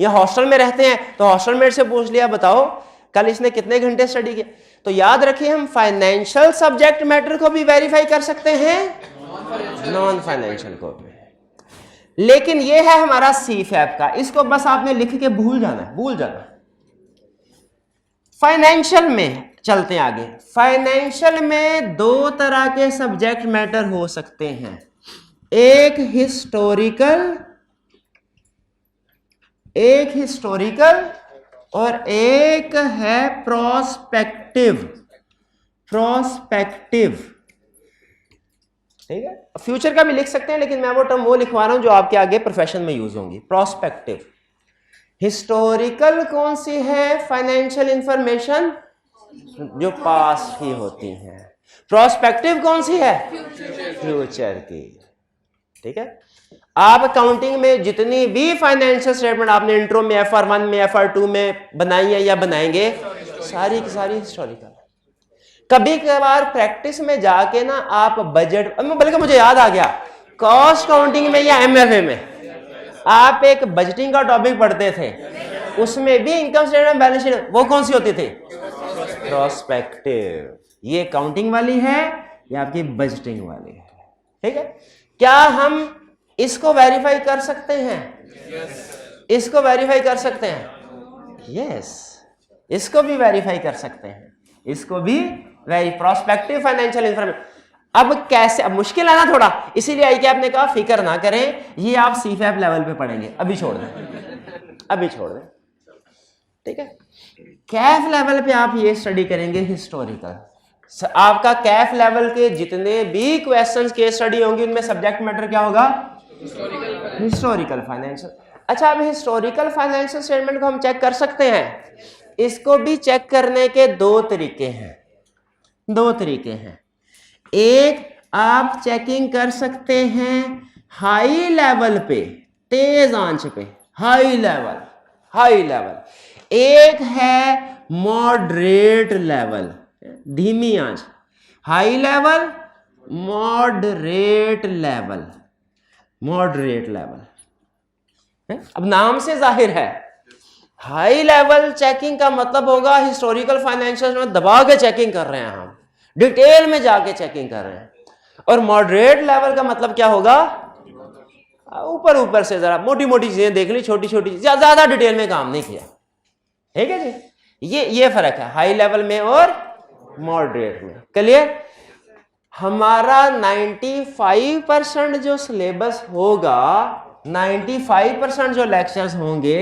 या हॉस्टल में रहते हैं तो हॉस्टल मेट से पूछ लिया, बताओ कल इसने कितने घंटे स्टडी किया। तो याद रखिए, हम फाइनेंशियल सब्जेक्ट मैटर को भी वेरीफाई कर सकते हैं, नॉन फाइनेंशियल को भी। लेकिन ये है हमारा सी फैब का, इसको बस आपने लिख के भूल जाना है, भूल जाना। फाइनेंशियल में चलते हैं आगे। फाइनेंशियल में 2 तरह के सब्जेक्ट मैटर हो सकते हैं, एक हिस्टोरिकल और एक है प्रोस्पेक्टिव। ठीक है, फ्यूचर का भी लिख सकते हैं, लेकिन मैं वो टर्म वो लिखवा रहा हूं जो आपके आगे प्रोफेशन में यूज होंगी। प्रोस्पेक्टिव। हिस्टोरिकल कौन सी है? फाइनेंशियल इंफॉर्मेशन जो पास्ट की होती है। प्रोस्पेक्टिव कौन सी है? फ्यूचर की। ठीक है। आप अकाउंटिंग में जितनी भी फाइनेंशियल स्टेटमेंट आपने इंट्रो में FR1 में FR2 में बनाई है या बनाएंगे, सारी की सारी हिस्टोरिकल। कभी कभार प्रैक्टिस में जाके ना आप बजट, बल्कि मुझे याद आ गया, कॉस्ट काउंटिंग में या MFA में आप एक बजटिंग का टॉपिक पढ़ते थे, उसमें भी इनकम स्टेटमेंट बैलेंस शीट वो कौन सी होती थी? प्रोस्पेक्टिव। ये काउंटिंग वाली है या आपकी बजटिंग वाली है, ठीक है। क्या हम इसको वेरीफाई कर सकते हैं? इसको वेरीफाई कर सकते हैं? यस, इसको भी वेरीफाई कर सकते हैं, इसको भी प्रोस्पेक्टिव फाइनेंशियल इंफॉर्मेशन। अब कैसे, अब मुश्किल है ना थोड़ा, इसीलिए आई कि आपने कहा फिक्र ना करें, ये आप CFAP लेवल पे पढ़ेंगे, अभी छोड़ दें, अभी छोड़ दें, ठीक है। कैफ लेवल पे आप ये स्टडी करेंगे हिस्टोरिकल। आपका कैफ लेवल के जितने भी क्वेश्चंस केस स्टडी होंगी उनमें सब्जेक्ट मैटर क्या होगा? Historical financial. अच्छा, अब हिस्टोरिकल फाइनेंशियल स्टेटमेंट को हम चेक कर सकते हैं। इसको भी चेक करने के दो तरीके हैं, दो तरीके हैं। एक, आप चेकिंग कर सकते हैं हाई लेवल पे, तेज आंच पे, हाई लेवल, हाई लेवल। एक है मॉडरेट लेवल, धीमी आंच। High level, moderate level, moderate level. अब नाम से जाहिर है, हाई लेवल चेकिंग का मतलब होगा हिस्टोरिकल फाइनेंशियल में दबा के चेकिंग कर रहे हैं, हम डिटेल में जाके चेकिंग कर रहे हैं। और मॉडरेट लेवल का मतलब क्या होगा? ऊपर ऊपर से जरा मोटी मोटी चीजें देख ली, छोटी छोटी, ज्यादा डिटेल में काम नहीं किया, ठीक है जी। ये फर्क है हाई लेवल में और मॉडरेट में। क्लियर? हमारा 95% जो सिलेबस होगा, 95% जो लेक्चर्स होंगे,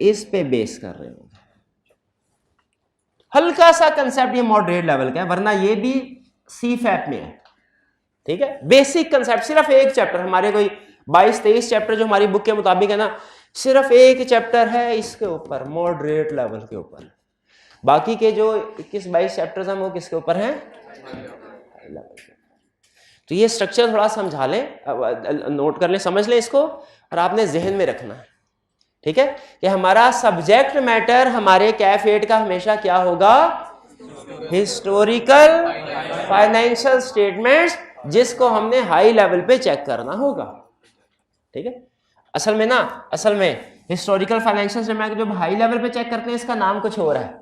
इस पे बेस कर रहे होंगे। हल्का सा कंसेप्ट ये मॉडरेट लेवल का है, वरना ये भी CFAP में है, ठीक है। बेसिक कंसेप्ट, सिर्फ एक चैप्टर, हमारे कोई 22-23 चैप्टर जो हमारी बुक के मुताबिक है ना, सिर्फ एक चैप्टर है इसके ऊपर, मॉडरेट लेवल के ऊपर। बाकी के जो 21-22 चैप्टर्स हैं वो किसके ऊपर हैं? तो ये स्ट्रक्चर थोड़ा समझा लें, नोट कर लें, समझ लें इसको, और आपने जहन में रखना है, ठीक है, कि हमारा सब्जेक्ट मैटर हमारे कैफ 8 का हमेशा क्या होगा? हिस्टोरिकल फाइनेंशियल स्टेटमेंट्स, जिसको हमने हाई लेवल पे चेक करना होगा, ठीक है। असल में हिस्टोरिकल फाइनेंशियल स्टेटमेंट जब हाई लेवल पे चेक करते हैं इसका नाम कुछ और है,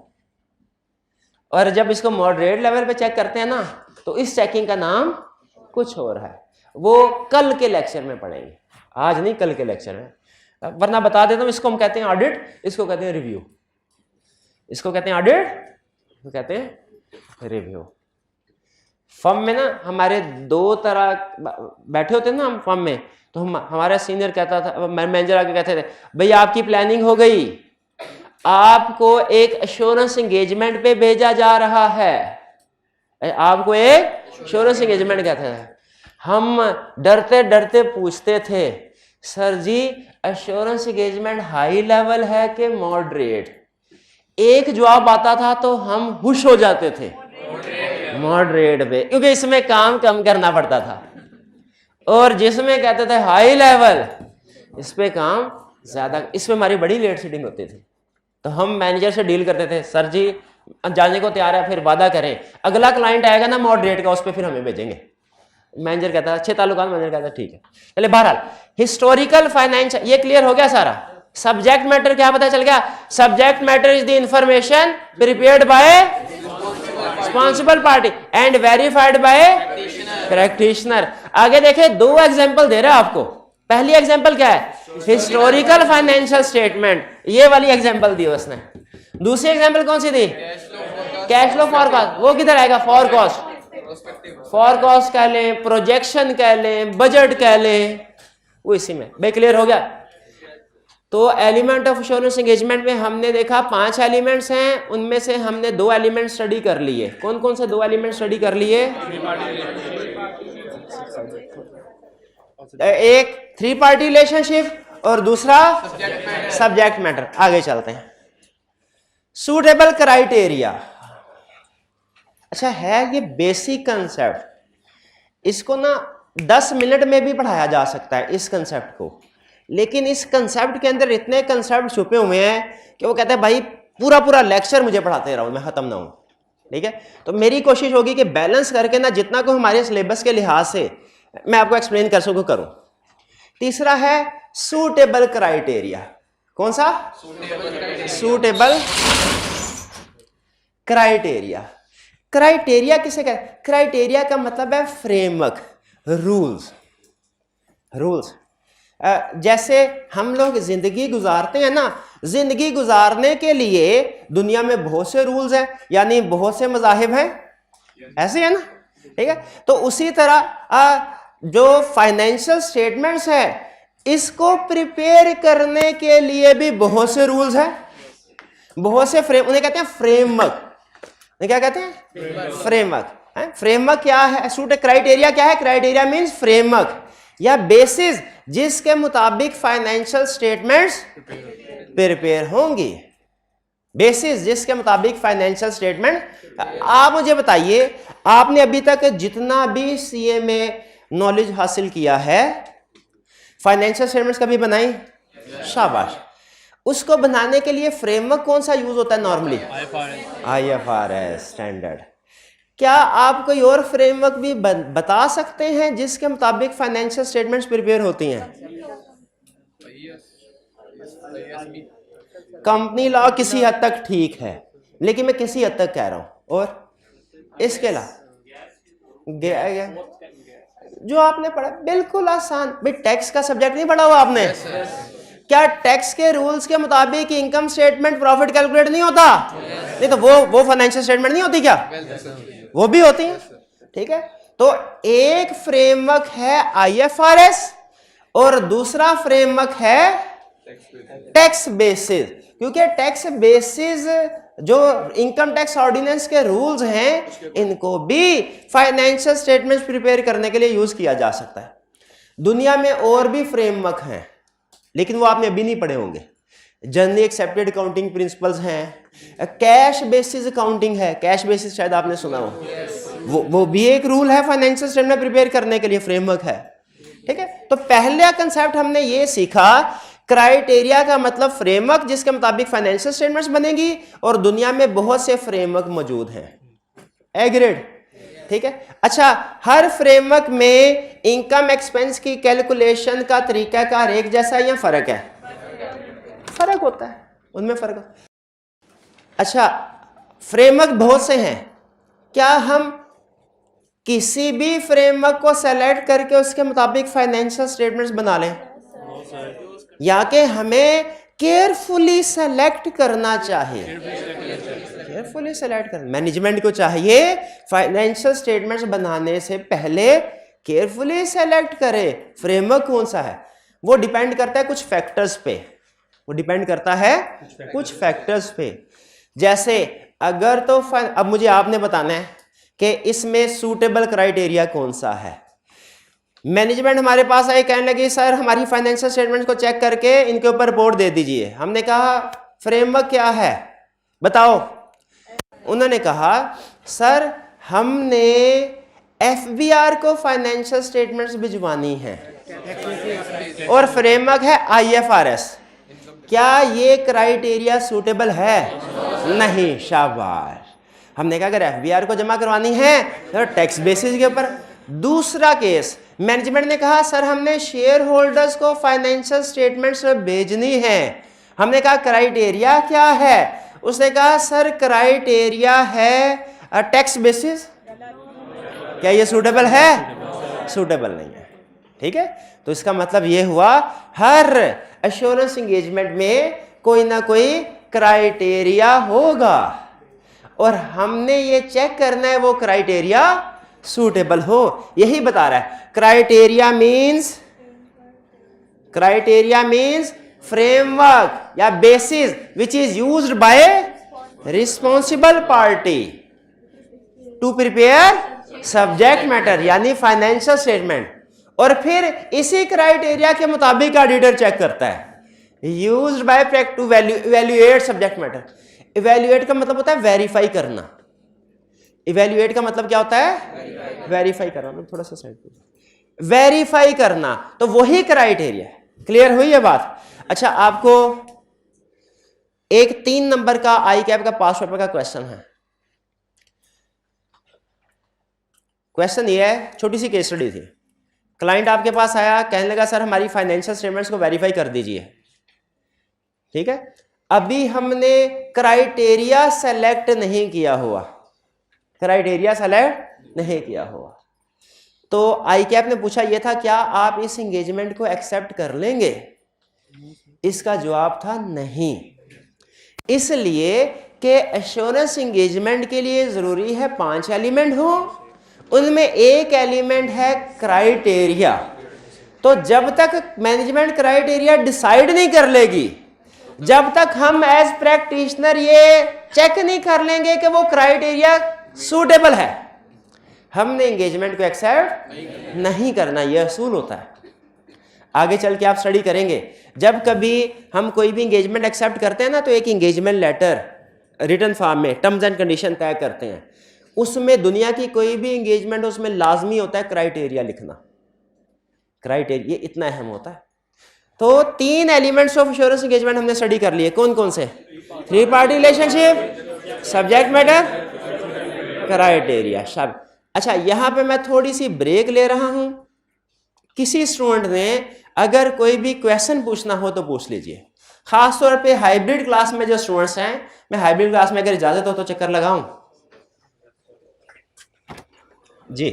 और जब इसको मॉडरेट लेवल पे चेक करते हैं ना तो इस चेकिंग का नाम कुछ और है। वो कल के लेक्चर में पढ़ेंगे, आज नहीं, कल के लेक्चर में। वरना बता देता हूं, इसको हम कहते हैं ऑडिट, इसको कहते हैं रिव्यू। इसको कहते हैं ऑडिट, इसको कहते हैं रिव्यू। फर्म में ना हमारे दो तरह बैठे होते हैं ना हम फर्म में, तो हमारा सीनियर कहता था, मैनेजर आके कहते थे, भाई आपकी प्लानिंग हो गई, आपको एक एश्योरेंस एंगेजमेंट पे भेजा जा रहा है, आपको एक एश्योरेंस एंगेजमेंट कहते हैं। हम डरते डरते पूछते थे, सर जी एश्योरेंस एंगेजमेंट हाई लेवल है कि मॉडरेट? एक जवाब आता था तो हम खुश हो जाते थे, मॉडरेट पे, क्योंकि इसमें काम कम करना पड़ता था। और जिसमें कहते थे हाई लेवल, इस पे काम ज्यादा, इसमें हमारी बड़ी लेट सीटिंग होती थी। तो हम मैनेजर से डील करते थे, सर जी जाने को तैयार है, फिर वादा करें अगला क्लाइंट आएगा ना मॉडरेट का, उस पर फिर हमें भेजेंगे। मैनेजर कहता है अच्छे ताल्लुकात, मैनेजर कहता है ठीक है। चले बहरहाल हिस्टोरिकल फाइनेंस, ये क्लियर हो गया सारा। सब्जेक्ट मैटर क्या पता चल गया? Subject matter is the information prepared by responsible party and verified bye practitioner. आगे देखे, दो एग्जांपल दे रहा है आपको। पहली एग्जांपल क्या है? हिस्टोरिकल फाइनेंशियल स्टेटमेंट, ये वाली एग्जांपल दी उसने। दूसरी एग्जांपल कौन सी दी? Cash flow forecast. वो किधर आएगा? फॉरकास्ट, फॉरकास्ट कह लें, प्रोजेक्शन कह लें, बजट कह लें, वो इसी में। भाई क्लियर हो गया? तो एलिमेंट ऑफ एश्योरेंस एंगेजमेंट में हमने देखा 5 एलिमेंट्स हैं, उनमें से हमने 2 एलिमेंट स्टडी कर लिए। कौन कौन से 2 एलिमेंट स्टडी कर लिए? एक 3 पार्टी रिलेशनशिप और दूसरा सब्जेक्ट मैटर। आगे चलते हैं। सूटेबल क्राइटेरिया, अच्छा है ये बेसिक कंसेप्ट, इसको ना 10 मिनट में भी पढ़ाया जा सकता है इस कंसेप्ट को, लेकिन इस कंसेप्ट के अंदर इतने कंसेप्ट छुपे हुए हैं कि वो कहते हैं भाई पूरा पूरा लेक्चर मुझे पढ़ाते रहो, मैं खत्म ना हूं। ठीक है, तो मेरी कोशिश होगी कि बैलेंस करके ना जितना को हमारे सिलेबस के लिहाज से मैं आपको एक्सप्लेन कर सकूं करूं। तीसरा है सूटेबल क्राइटेरिया। कौन सा? Suitable criteria. क्राइटेरिया किसे कहते हैं? क्राइटेरिया का मतलब है फ्रेमवर्क, रूल्स। रूल्स जैसे हम लोग जिंदगी गुजारते हैं ना, जिंदगी गुजारने के लिए दुनिया में बहुत से रूल्स हैं, यानी बहुत से मज़ाहिब हैं, ऐसे है ना। ठीक है, तो उसी तरह जो फाइनेंशियल स्टेटमेंट्स है इसको प्रिपेयर करने के लिए भी बहुत से रूल्स हैं, बहुत से फ्रेम, उन्हें कहते हैं फ्रेमवर्क। क्या कहते हैं? फ्रेमवर्क। फ्रेमवर्क क्या है? सूट क्राइटेरिया क्या है? क्राइटेरिया मींस फ्रेमवर्क या बेसिस जिसके मुताबिक फाइनेंशियल स्टेटमेंट्स प्रिपेयर होंगी। बेसिस जिसके मुताबिक फाइनेंशियल स्टेटमेंट। आप मुझे बताइए, आपने अभी तक जितना भी सीए में नॉलेज हासिल किया है, फाइनेंशियल स्टेटमेंट्स कभी बनाई? शाबाश। उसको बनाने के लिए फ्रेमवर्क कौन सा यूज होता है नॉर्मली? IFRS standard. क्या आप कोई और फ्रेमवर्क भी बता सकते हैं जिसके मुताबिक फाइनेंशियल स्टेटमेंट्स प्रिपेयर होती हैं? कंपनी लॉ किसी हद तक ठीक है, लेकिन मैं किसी हद तक कह रहा हूं। और इसके अलावा जो आपने पढ़ा बिल्कुल आसान, भाई टैक्स का सब्जेक्ट नहीं पढ़ा हुआ आपने? क्या टैक्स के रूल्स के मुताबिक इनकम स्टेटमेंट प्रॉफिट कैलकुलेट नहीं होता? नहीं तो वो फाइनेंशियल स्टेटमेंट नहीं होती क्या? वो भी होती है। ठीक है, तो एक फ्रेमवर्क है IFRS और दूसरा फ्रेमवर्क है टैक्स बेसिस, क्योंकि टैक्स बेसिस जो इनकम टैक्स ऑर्डिनेंस के रूल्स हैं इनको भी फाइनेंशियल स्टेटमेंट्स प्रिपेयर करने के लिए यूज किया जा सकता है। दुनिया में और भी फ्रेमवर्क हैं, लेकिन वो आपने अभी नहीं पढ़े होंगे। जनरली एक्सेप्टेड अकाउंटिंग प्रिंसिपल्स हैं, कैश बेसिस अकाउंटिंग है, कैश बेसिस शायद आपने सुना हो, वो भी एक रूल है फाइनेंशियल स्टेटमेंट प्रिपेयर करने के लिए, फ्रेमवर्क है। ठीक है, तो पहला कंसेप्ट हमने ये सीखा, क्राइटेरिया का मतलब फ्रेमवर्क जिसके मुताबिक फाइनेंशियल स्टेटमेंट्स बनेगी, और दुनिया में बहुत से फ्रेमवर्क मौजूद हैं। एग्रेड? ठीक है। अच्छा, हर फ्रेमवर्क में इनकम एक्सपेंस की कैलकुलेशन का तरीकाकार एक जैसा या फर्क है? फर्क होता है, उनमें फर्क होता है। अच्छा, फ्रेमवर्क बहुत से हैं, क्या हम किसी भी फ्रेमवर्क को सेलेक्ट करके उसके मुताबिक फाइनेंशियल स्टेटमेंट्स बना लें? या कि हमें केयरफुली सेलेक्ट करना चाहिए? केयरफुली सेलेक्ट करना मैनेजमेंट को चाहिए, फाइनेंशियल स्टेटमेंट्स बनाने से पहले केयरफुली सेलेक्ट करे फ्रेमवर्क कौन सा है। वो डिपेंड करता है कुछ फैक्टर्स पे, वो डिपेंड करता है कुछ फैक्टर्स पे। जैसे अगर तो अब मुझे आपने बताना है कि इसमें सूटेबल क्राइटेरिया कौन सा है। मैनेजमेंट हमारे पास आई, कहने लगी सर हमारी फाइनेंशियल स्टेटमेंट को चेक करके इनके ऊपर रिपोर्ट दे दीजिए। हमने कहा फ्रेमवर्क क्या है बताओ? उन्होंने कहा सर हमने FBR को फाइनेंशियल स्टेटमेंट्स भिजवानी है और फ्रेमवर्क है IFRS। क्या ये क्राइटेरिया सूटेबल है? नहीं। शाबाश। हमने कहा अगर FBR को जमा करवानी है तो टैक्स बेसिस के ऊपर। दूसरा केस, मैनेजमेंट ने कहा सर हमने शेयर होल्डर्स को फाइनेंशियल स्टेटमेंट्स भेजनी है। हमने कहा क्राइटेरिया क्या है? उसने कहा सर क्राइटेरिया है टैक्स बेसिस। क्या ये सूटेबल है? सूटेबल नहीं है। ठीक है, तो इसका मतलब ये हुआ हर एश्योरेंस एंगेजमेंट में कोई ना कोई क्राइटेरिया होगा और हमने ये चेक करना है वो क्राइटेरिया सूटेबल हो। यही बता रहा है क्राइटेरिया मीन्स फ्रेमवर्क या basis which is used by responsible party to prepare subject matter यानी फाइनेंशियल स्टेटमेंट, और फिर इसी क्राइटेरिया के मुताबिक ऑडिटर चेक करता है। Used by two evaluate subject matter. Evaluate का मतलब होता है वेरीफाई करना। इवैल्यूएट का मतलब क्या होता है? वेरीफाई करना। थोड़ा सा साइड पे। वेरीफाई करना, तो वही क्राइटेरिया। क्लियर हुई ये बात? अच्छा, आपको एक 3 नंबर का आई कैप का पास पेपर का क्वेश्चन है। क्वेश्चन ये है, छोटी सी केस स्टडी थी। क्लाइंट आपके पास आया, कहने लगा सर हमारी फाइनेंशियल स्टेटमेंट्स को वेरीफाई कर दीजिए। ठीक है, अभी हमने क्राइटेरिया सेलेक्ट नहीं किया हुआ, क्राइटेरिया सेलेक्ट नहीं किया हुआ, तो आई कैप ने पूछा यह था क्या आप इस एंगेजमेंट को एक्सेप्ट कर लेंगे? इसका जवाब था नहीं, इसलिए कि एश्योरेंस एंगेजमेंट के लिए जरूरी है 5 एलिमेंट हो, उनमें एक एलिमेंट है क्राइटेरिया। तो जब तक मैनेजमेंट क्राइटेरिया डिसाइड नहीं कर लेगी, जब तक हम एज प्रैक्टिशनर ये चेक नहीं कर लेंगे कि वो क्राइटेरिया सूटेबल है, हमने एंगेजमेंट को एक्सेप्ट नहीं करना। यह असूल होता है। आगे चल के आप स्टडी करेंगे, जब कभी हम कोई भी एंगेजमेंट एक्सेप्ट करते हैं ना, तो एक एंगेजमेंट लेटर रिटन फॉर्म में टर्म्स एंड कंडीशन तय करते हैं, उसमें दुनिया की कोई भी एंगेजमेंट उसमें लाजमी होता है क्राइटेरिया लिखना। क्राइटेरिया इतना अहम होता है। तो 3 एलिमेंट्स ऑफ एश्योरेंस एंगेजमेंट हमने स्टडी कर लिए। कौन कौन से? 3 party relationship, subject matter, criteria. शाबाश। अच्छा, यहां पे मैं थोड़ी सी ब्रेक ले रहा हूं। किसी स्टूडेंट ने अगर कोई भी क्वेश्चन पूछना हो तो पूछ लीजिए, खासतौर पे हाइब्रिड क्लास में जो स्टूडेंट्स हैं। मैं हाइब्रिड क्लास में अगर इजाजत हो तो चक्कर लगाऊं जी?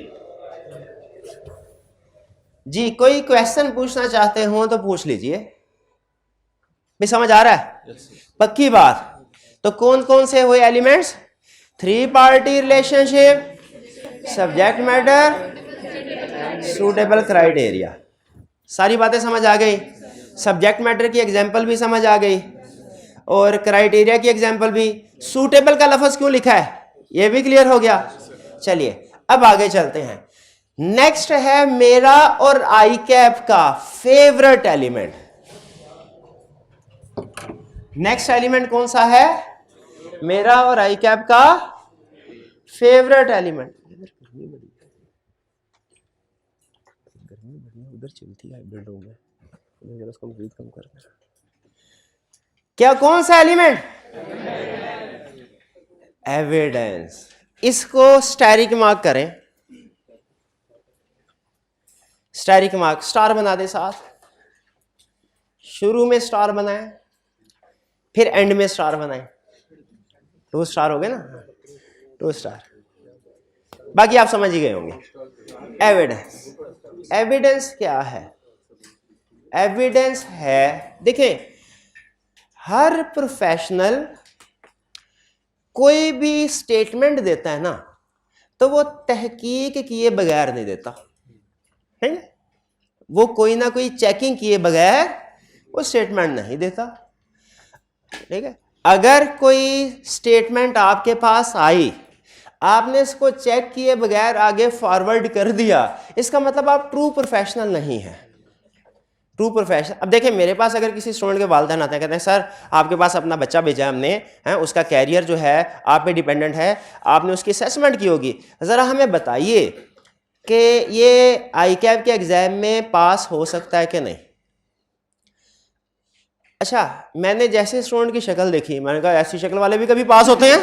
जी, कोई क्वेश्चन पूछना चाहते हो तो पूछ लीजिए। भी समझ आ रहा है? पक्की बात। तो कौन कौन से हुए elements? 3 party relationship, subject matter, suitable criteria. सारी बातें समझ आ गई। सब्जेक्ट मैटर की एग्जांपल भी समझ आ गई और क्राइटेरिया की एग्जांपल भी। सूटेबल का लफ्ज क्यों लिखा है ये भी क्लियर हो गया। चलिए अब आगे चलते हैं। नेक्स्ट है मेरा और आई कैप का फेवरेट एलिमेंट। नेक्स्ट एलिमेंट कौन सा है? मेरा और आई कैप का फेवरेट एलिमेंट। उधर चलती है हाइब्रिड रूम में, उसको ब्रीथ कम कर। क्या कौन सा एलिमेंट? एविडेंस। इसको स्टैरिक मार्क करें, स्टैरिक मार्क, स्टार बना दे साथ। शुरू में स्टार बनाए, फिर एंड में स्टार बनाए, 2 स्टार हो गए ना, 2 स्टार। बाकी आप समझ ही गए होंगे। एविडेंस। एविडेंस क्या है? एविडेंस है, देखें, हर प्रोफेशनल कोई भी स्टेटमेंट देता है ना, तो वो तहकीक किए बगैर नहीं देता है। वो कोई ना कोई चेकिंग किए बगैर वो स्टेटमेंट नहीं देता। ठीक है, अगर कोई स्टेटमेंट आपके पास आई, आपने इसको चेक किए बगैर आगे फॉरवर्ड कर दिया, इसका मतलब आप ट्रू प्रोफेशनल नहीं है। True professional. अब देखें, मेरे पास अगर किसी स्टूडेंट के वालिदैन आते हैं, कहते हैं सर आपके पास अपना बच्चा भेजा हमने हैं, उसका कैरियर जो है आप पे डिपेंडेंट है, आपने उसकी असेसमेंट की होगी, ज़रा हमें बताइए कि ये आई कैप के एग्ज़ाम में पास हो सकता है कि नहीं। अच्छा, मैंने जैसे स्टूडेंट की शक्ल देखी, मैंने कहा ऐसी शक्ल वाले भी कभी पास होते हैं?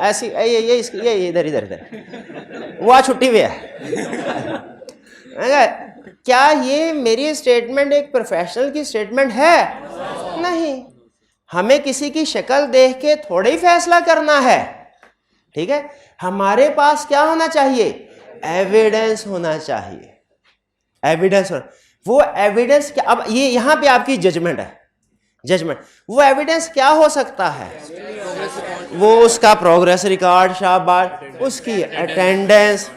ऐसी ये इधर इधर इधर वो छुट्टी पे है। क्या ये मेरी स्टेटमेंट एक प्रोफेशनल की स्टेटमेंट है? नहीं। हमें किसी की शक्ल देख के थोड़ा ही फैसला करना है। ठीक है, हमारे पास क्या होना चाहिए? एविडेंस होना चाहिए। एविडेंस। वो एविडेंस क्या? अब ये यहां पे आपकी जजमेंट है, जजमेंट। वो एविडेंस क्या हो सकता है? वो उसका प्रोग्रेस रिकॉर्ड, शाबाश, उसकी अटेंडेंस,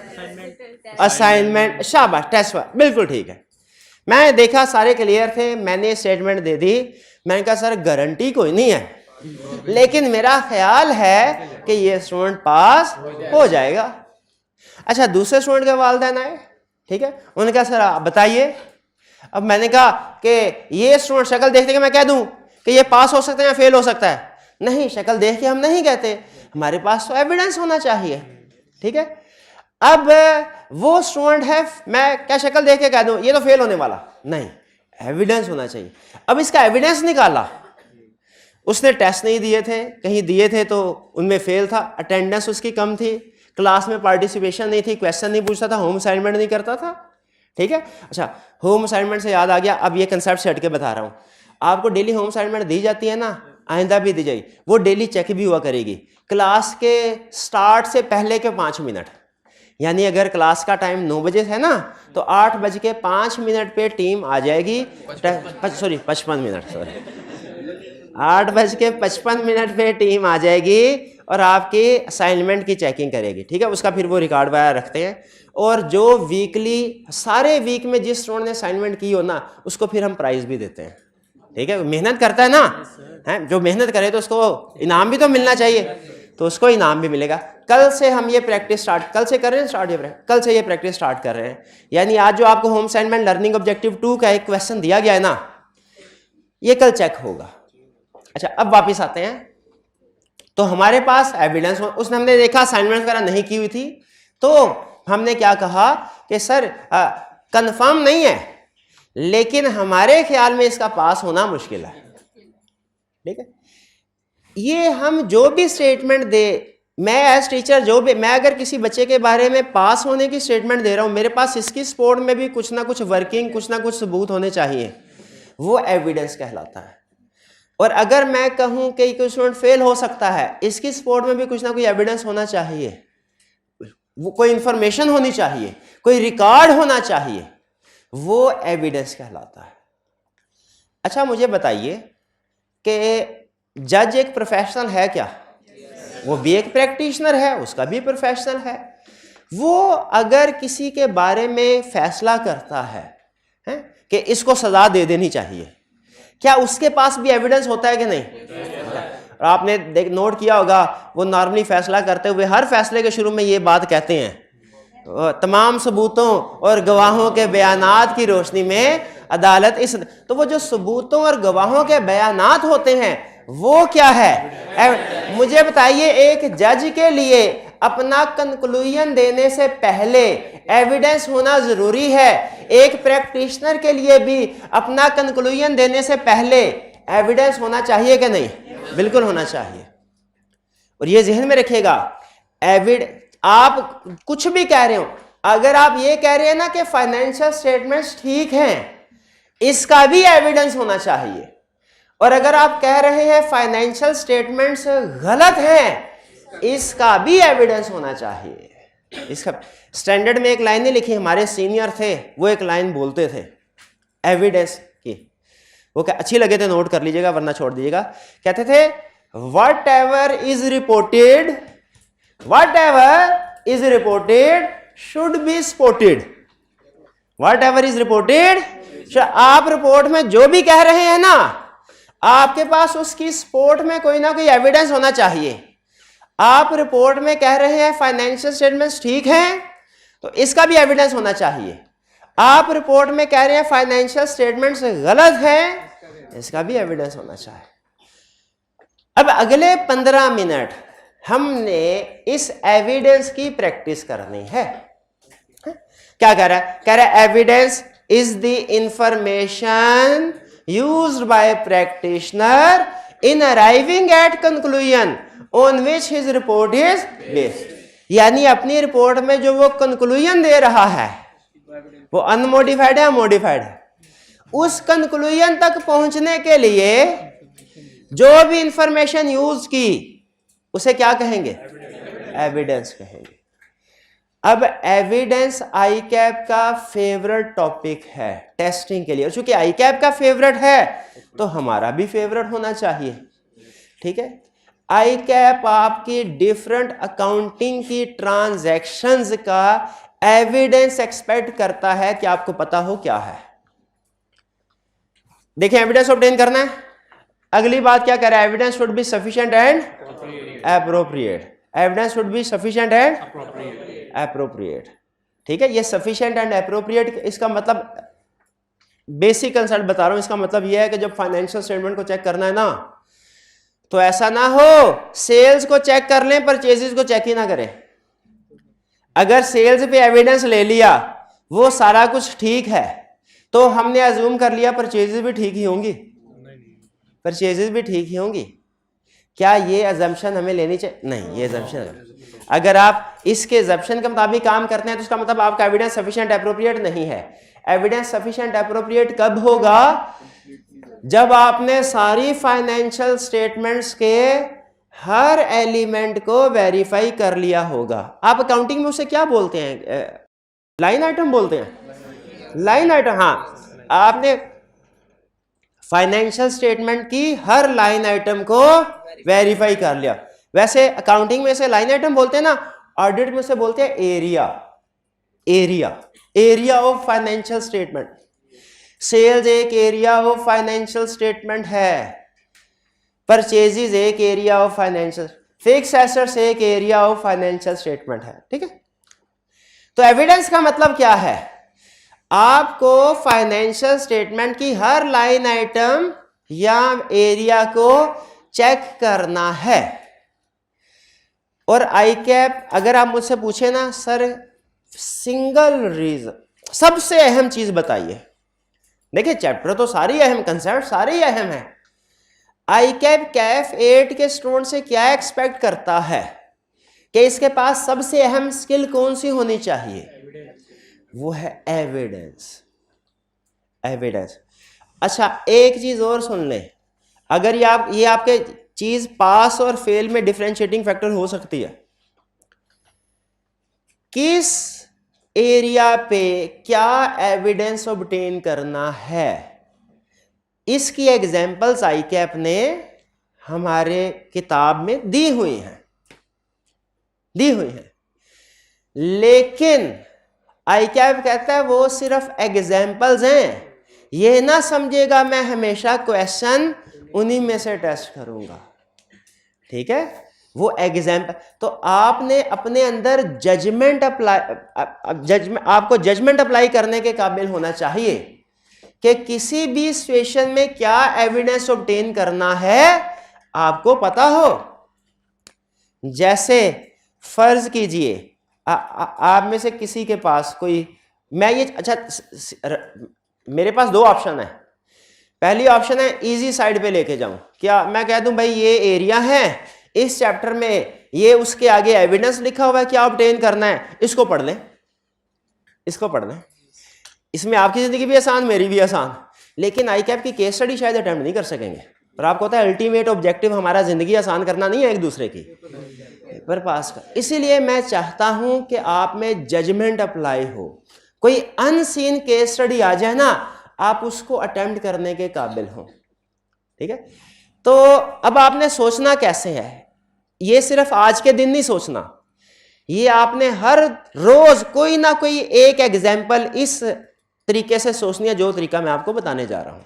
असाइनमेंट, शाबाश, टेस्ट, बिल्कुल ठीक है। मैं देखा सारे क्लियर थे, मैंने स्टेटमेंट दे दी, मैंने कहा सर गारंटी कोई नहीं है, लेकिन मेरा ख्याल है कि ये स्टूडेंट पास हो जाएगा। अच्छा, दूसरे स्टूडेंट के वालिदैन आए, ठीक है, उन्होंने कहा सर आप बताइए। अब मैंने कहा कि ये स्टूडेंट शक्ल देखते कि मैं कह दूं कि ये पास हो सकता है या फेल हो सकता है? नहीं, शक्ल देख के हम नहीं कहते, हमारे पास तो एविडेंस होना चाहिए। ठीक है, अब वो स्टूडेंट है, मैं क्या शक्ल देख के कह दूं ये तो फेल होने वाला नहीं, एविडेंस होना चाहिए। अब इसका एविडेंस निकाला, उसने टेस्ट नहीं दिए थे, कहीं दिए थे तो उनमें फेल था, अटेंडेंस उसकी कम थी, क्लास में पार्टिसिपेशन नहीं थी, क्वेश्चन नहीं पूछता था, होम असाइनमेंट नहीं करता था। ठीक है, अच्छा होम असाइनमेंट से याद आ गया, अब ये कंसेप्ट से हट के बता रहा हूँ। आपको डेली होम असाइनमेंट दी जाती है ना, आइंदा भी दी जाएगी, वो डेली चेक भी हुआ करेगी क्लास के स्टार्ट से पहले के 5 मिनट। यानी अगर क्लास का टाइम 9 बजे है ना, तो 8:05 पे टीम आ जाएगी, सॉरी 55 मिनट, सॉरी 8:55 पे टीम आ जाएगी और आपकी असाइनमेंट की चेकिंग करेगी। ठीक है, उसका फिर वो रिकॉर्ड वगैरह रखते हैं, और जो वीकली सारे वीक में जिस स्टूडेंट ने असाइनमेंट की हो ना, उसको फिर हम प्राइज भी देते हैं। ठीक है, मेहनत करता है ना, है जो मेहनत करे तो उसको इनाम भी तो मिलना चाहिए, तो उसको इनाम भी मिलेगा। कल से हम ये प्रैक्टिस स्टार्ट, कल से कर रहे हैं स्टार्ट, कल से ये प्रैक्टिस स्टार्ट कर रहे हैं। यानी आज जो आपको होम असाइनमेंट लर्निंग ऑब्जेक्टिव 2 का एक क्वेश्चन दिया गया है ना, ये कल चेक होगा। अच्छा अब वापिस आते हैं, तो हमारे पास एविडेंस, उसने हमने देखा असाइनमेंट वगैरह नहीं की हुई थी, तो हमने क्या कहा कि सर कंफर्म नहीं है, लेकिन हमारे ख्याल में इसका पास होना मुश्किल है। ठीक है, ये हम जो भी स्टेटमेंट दे, मैं एज टीचर जो भी, मैं अगर किसी बच्चे के बारे में पास होने की स्टेटमेंट दे रहा हूं, मेरे पास इसकी सपोर्ट में भी कुछ ना कुछ वर्किंग, कुछ ना कुछ सबूत होने चाहिए, वो एविडेंस कहलाता है। और अगर मैं कहूं कि कोई स्टूडेंट फेल हो सकता है, इसकी सपोर्ट में भी कुछ ना कोई एविडेंस होना चाहिए, वो कोई इंफॉर्मेशन होनी चाहिए, कोई रिकॉर्ड होना चाहिए, वो एविडेंस कहलाता है। अच्छा मुझे बताइए कि जज एक प्रोफेशनल है क्या? वो भी एक प्रैक्टिशनर है, उसका भी प्रोफेशनल है। वो अगर किसी के बारे में फैसला करता है कि इसको सजा दे देनी चाहिए, क्या उसके पास भी एविडेंस होता है कि नहीं? और आपने नोट किया होगा, वो नॉर्मली फैसला करते हुए हर फैसले के शुरू में ये बात कहते हैं, तमाम सबूतों और गवाहों के बयानात की रोशनी में अदालत इस, तो वो जो सबूतों और गवाहों के बयानात होते हैं वो क्या है? मुझे बताइए, एक जज के लिए अपना कंक्लूजन देने से पहले एविडेंस होना जरूरी है, एक प्रैक्टिशनर के लिए भी अपना कंक्लूजन देने से पहले एविडेंस होना चाहिए कि नहीं? बिल्कुल होना चाहिए। और ये जहन में रखिएगा, आप कुछ भी कह रहे हो, अगर आप ये कह रहे हैं ना कि फाइनेंशियल स्टेटमेंट्स ठीक हैं, इसका भी एविडेंस होना चाहिए। और अगर आप कह रहे हैं फाइनेंशियल स्टेटमेंट्स गलत हैं, इसका भी एविडेंस होना चाहिए। इसका स्टैंडर्ड में एक लाइन नहीं लिखी, हमारे सीनियर थे वो एक लाइन बोलते थे एविडेंस की, वो क्या अच्छी लगे तो नोट कर लीजिएगा वरना छोड़ दीजिएगा। कहते थे what ever is reported, what ever is reported should be supported, what ever is reported. आप रिपोर्ट में जो भी कह रहे हैं ना, आपके पास उसकी सपोर्ट में कोई ना कोई एविडेंस होना चाहिए। आप रिपोर्ट में कह रहे हैं फाइनेंशियल स्टेटमेंट्स ठीक हैं, तो इसका भी एविडेंस होना चाहिए। आप रिपोर्ट में कह रहे हैं फाइनेंशियल स्टेटमेंट्स गलत हैं, इसका भी एविडेंस होना चाहिए। अब अगले 15 मिनट हमने इस एविडेंस की प्रैक्टिस करनी है। क्या कह रहा है? कह रहा है evidence is the information used by practitioner in arriving at conclusion on which his report is based। यानी अपनी रिपोर्ट में जो वो कंक्लूजन दे रहा है वो अनमोडिफाइड है, मॉडिफाइड है, उस कंक्लूजन तक पहुंचने के लिए जो भी इंफॉर्मेशन यूज की उसे क्या कहेंगे? एविडेंस कहेंगे। अब एविडेंस आई कैप का फेवरेट टॉपिक है टेस्टिंग के लिए, और चूंकि आई कैप का फेवरेट है तो हमारा भी फेवरेट होना चाहिए। ठीक है, आई कैप आपकी डिफरेंट अकाउंटिंग की ट्रांजैक्शंस का एविडेंस एक्सपेक्ट करता है कि आपको पता हो क्या है। देखिए एविडेंस ऑब्टेन करना है, अगली बात क्या कह रहा है? Evidence should be sufficient and appropriate. Evidence should be sufficient and appropriate. ठीक है, ये सफिशिएंट एंड एप्रोप्रिएट, इसका मतलब बेसिक कंसेप्ट बता रहा हूं, इसका मतलब यह है कि जब फाइनेंशियल स्टेटमेंट को चेक करना है ना, तो ऐसा ना हो सेल्स को चेक कर लें परचेजेस को चेक ही ना करें। अगर सेल्स पे एविडेंस ले लिया, वो सारा कुछ ठीक है, तो हमने अज्यूम कर लिया परचेजेस भी ठीक ही होंगी, परचेजेस भी ठीक ही होंगी। क्या ये अजम्पशन हमें लेनी चाहिए? नहीं, ये अजम्पशन, अगर आप इसके अजम्पशन के मुताबिक काम करते हैं तो उसका मतलब आपका एविडेंस सफिशिएंट एप्रोप्रिएट नहीं है। एविडेंस सफिशिएंट एप्रोप्रिएट कब होगा? जब आपने सारी फाइनेंशियल स्टेटमेंट्स के हर एलिमेंट को वेरीफाई कर लिया होगा। आप अकाउंटिंग में उसे क्या बोलते हैं? लाइन आइटम बोलते हैं, लाइन आइटम। हाँ, आपने फाइनेंशियल स्टेटमेंट की हर लाइन आइटम को वेरीफाई कर लिया। वैसे अकाउंटिंग में से लाइन आइटम बोलते हैं ना, ऑडिट में से बोलते हैं area, area, area of financial statement. Sales एक एरिया ऑफ फाइनेंशियल स्टेटमेंट है, परचेजेस एक area of financial, fix assets एक एरिया ऑफ फाइनेंशियल स्टेटमेंट है। ठीक है, तो एविडेंस का मतलब क्या है? आपको फाइनेंशियल स्टेटमेंट की हर लाइन आइटम या एरिया को चेक करना है। और आई कैप, अगर आप मुझसे पूछे ना सर सिंगल रीजन, सबसे अहम चीज बताइए, देखिए चैप्टर तो सारी अहम, कंसेप्ट सारे ही अहम है। आई कैप कैफ 8 के स्टूडेंट से क्या एक्सपेक्ट करता है कि इसके पास सबसे अहम स्किल कौन सी होनी चाहिए? वो है एविडेंस, एविडेंस। अच्छा, एक चीज और सुन लें, अगर ये आपके चीज पास और फेल में डिफरेंशिएटिंग फैक्टर हो सकती है। किस एरिया पे क्या एविडेंस ऑब्टेन करना है, इसकी एग्जाम्पल्स आई कैप ने हमारे किताब में दी हुई हैं, दी हुई हैं। लेकिन आई कैप कहता है वो सिर्फ एग्जाम्पल्स हैं, ये ना समझेगा मैं हमेशा क्वेश्चन उन्हीं में से टेस्ट करूंगा। ठीक है, वो एग्जाम्पल, तो आपने अपने अंदर जजमेंट अप्लाई, आपको जजमेंट अप्लाई करने के काबिल होना चाहिए कि किसी भी सिचुएशन में क्या एविडेंस ऑब्टेन करना है आपको पता हो। जैसे फर्ज कीजिए आप में से किसी के पास कोई, मैं ये, अच्छा मेरे पास दो ऑप्शन है। पहली ऑप्शन है इजी साइड पे लेके जाऊं, क्या मैं कह दूं भाई ये एरिया है, इस चैप्टर में ये उसके आगे एविडेंस लिखा हुआ है, क्या ऑब्टेन करना है, इसको पढ़ लें, इसको पढ़ लें। इसमें आपकी जिंदगी भी आसान, मेरी भी आसान। लेकिन आई कैप की केस स्टडी शायद अटेम्प्ट नहीं कर सकेंगे। और आपको पता है अल्टीमेट ऑब्जेक्टिव हमारा जिंदगी आसान करना नहीं है, एक दूसरे की पेपर पास का। इसीलिए मैं चाहता हूं कि आप में जजमेंट अप्लाई हो। कोई अनसीन केस स्टडी आ जाए ना, आप उसको अटेम्प्ट करने के काबिल हो। ठीक है, तो अब आपने सोचना कैसे है, ये सिर्फ आज के दिन नहीं सोचना, ये आपने हर रोज कोई ना कोई एक एग्जाम्पल इस तरीके से सोचनी है जो तरीका मैं आपको बताने जा रहा हूं।